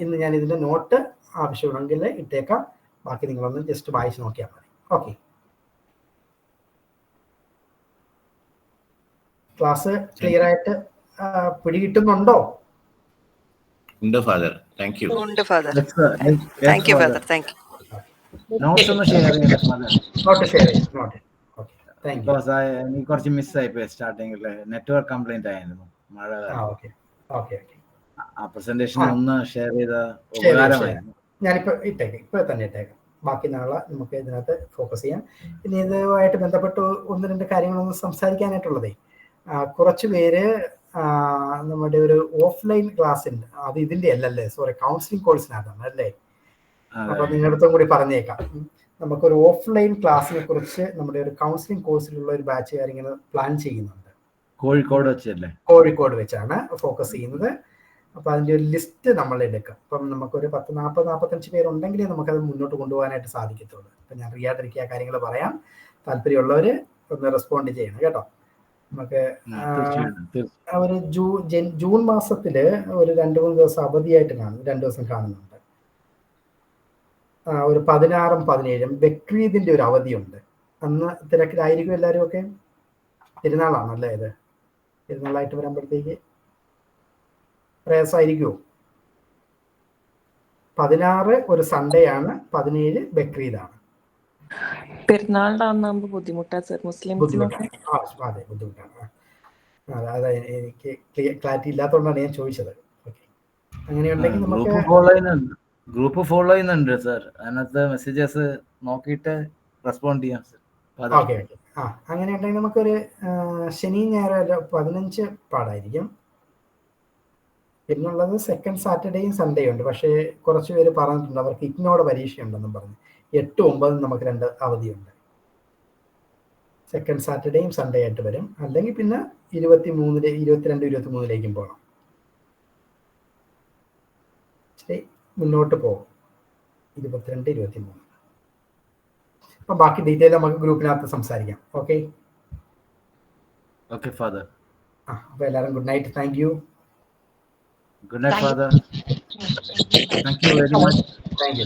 ഇന്ന് ഞാൻ ഇതിൻ്റെ നോട്ട് ആവശ്യമുണ്ടെങ്കിൽ ഇട്ടേക്കാം. ബാക്കി നിങ്ങളൊന്ന് ജസ്റ്റ് വായിച്ച് നോക്കിയാൽ മതി. ഓക്കെ, ക്ലാസ് ക്ലിയർ ആയിട്ട് പിടികിട്ടുന്നുണ്ടോ? ഉണ്ട് ഫാദർ. Thank you. ഉണ്ട് father. Thank you father. Thank you. Notes ഒന്ന് ഷെയർ ചെയ്യാം ഫാദർ. നോട്ട് ഷെയർ ചെയ്യും. നോട്ട്. Okay, thank you. എനിക്ക് കുറച്ച് മിസ്സായി പോയി സ്റ്റാർട്ടിങ്ങിൽ. നെറ്റ്വർക്ക് കംപ്ലൈന്റ് ആയിരുന്നു മഴ. Okay okay okay. ആ പ്രസന്റേഷൻ ഒന്ന് ഷെയർ ചെയ്ത ഉപകാരമായിരുന്നു. ഞാനിപ്പോൾ ഇട്ടേക്കാം, ഇപ്പോൾ തന്നെ ഇട്ടേക്കാം. ബാക്കി നാളെ നമുക്ക് ഇതിനകത്ത് ഫോക്കസ് ചെയ്യാം. ഇനി ഇതുമായിട്ട് ബന്ധപ്പെട്ട് ഒന്ന് രണ്ട് കാര്യങ്ങളൊന്ന് സംസാരിക്കാനായിട്ടുള്ളതേ. കുറച്ച് പേര് നമ്മുടെ ഒരു ഓഫ്ലൈൻ ക്ലാസ്സിൽ, അത് ഇതിൻ്റെ അല്ലല്ലേ, സോറി, കൗൺസിലിംഗ് കോഴ്സിനകത്താണ് അല്ലേ. അപ്പൊ നിങ്ങളടുത്തും കൂടി പറഞ്ഞേക്കാം, നമുക്കൊരു ഓഫ്ലൈൻ ക്ലാസ്സിനെ കുറിച്ച് നമ്മുടെ ഒരു കൗൺസിലിംഗ് കോഴ്സിലുള്ള ഒരു ബാച്ച് കാര്യങ്ങൾ പ്ലാൻ ചെയ്യുന്നുണ്ട്. കോഴിക്കോട് വെച്ചാണ് ഫോക്കസ് ചെയ്യുന്നത്. അപ്പോൾ അതിൻ്റെ ഒരു ലിസ്റ്റ് നമ്മൾ എടുക്കും. അപ്പം നമുക്കൊരു 40-45 പേരുണ്ടെങ്കിലേ നമുക്കത് മുന്നോട്ട് കൊണ്ടുപോകാനായിട്ട് സാധിക്കത്തുള്ളൂ. അപ്പം ഞാൻ ഫ്രീ ആയിട്ടിരിക്കുക കാര്യങ്ങൾ പറയാം. താല്പര്യമുള്ളവർ ഒന്ന് റെസ്പോണ്ട് ചെയ്യണം കേട്ടോ. നമുക്ക് ഒരു ജൂൺ മാസത്തിൽ ഒരു 2-3 ദിവസം അവധിയായിട്ട് കാണും. 2 ദിവസം കാണുന്നുണ്ട്. ഒരു 16-ഉം 17-ഉം ബക്രീദിൻ്റെ ഒരു അവധിയുണ്ട്. അന്ന് തിരക്കിലായിരിക്കും എല്ലാവരും ഒക്കെ. പെരുന്നാളാണല്ലേ ഇത്. പെരുന്നാളായിട്ട് വരുമ്പോഴത്തേക്ക് പ്രയാസമായിരിക്കുമോ? 16 ഒരു സൺഡേ ആണ്, 17 ബക്രീദാണ്. പെരുന്നാളിന്റെ ബുദ്ധിമുട്ടാണ് സർ. ബുദ്ധിമുട്ടാണ്. അതെ, ബുദ്ധിമുട്ടാണ്. അതെ, എനിക്ക് ക്ലാരിറ്റി ഇല്ലാത്തതുകൊണ്ടാണ് ഞാൻ ചോദിച്ചത്. ഓക്കെ, അങ്ങനെയുണ്ടെങ്കിൽ നമുക്ക് ഗ്രൂപ്പ് ഫോളോ ചെയ്യുന്നുണ്ട് സർ. അതിനകത്ത് മെസ്സേജസ് നോക്കിയിട്ട് റെസ്പോണ്ട് ചെയ്യാം സർ. Okay okay. അങ്ങനെയുണ്ടെങ്കിൽ നമുക്കൊരു ശനി ഞായർ 15 പാടായിരിക്കും. പിന്നുള്ളത് സെക്കൻഡ് സാറ്റർഡേയും സൺഡേയും ഉണ്ട്. പക്ഷേ കുറച്ച് പേര് പറഞ്ഞിട്ടുണ്ട് അവർക്ക് ഇഗ്നോയുടെ പരീക്ഷയുണ്ടെന്നും പറഞ്ഞു. 8-9 നമുക്ക് 2 അവധിയുണ്ട്. സെക്കൻഡ് സാറ്റർഡേയും സൺഡേ ആയിട്ട് വരും. അല്ലെങ്കിൽ പിന്നെ 22-23 പോകണം. ശരി, മുന്നോട്ട് പോകും. 22-23. അപ്പം ബാക്കി ഡീറ്റെയിൽ നമുക്ക് ഗ്രൂപ്പിനകത്ത് സംസാരിക്കാം. Okay okay father. അപ്പോൾ എല്ലാവരും good night. Thank you. Good night, Father. Thank you very much. Thank you.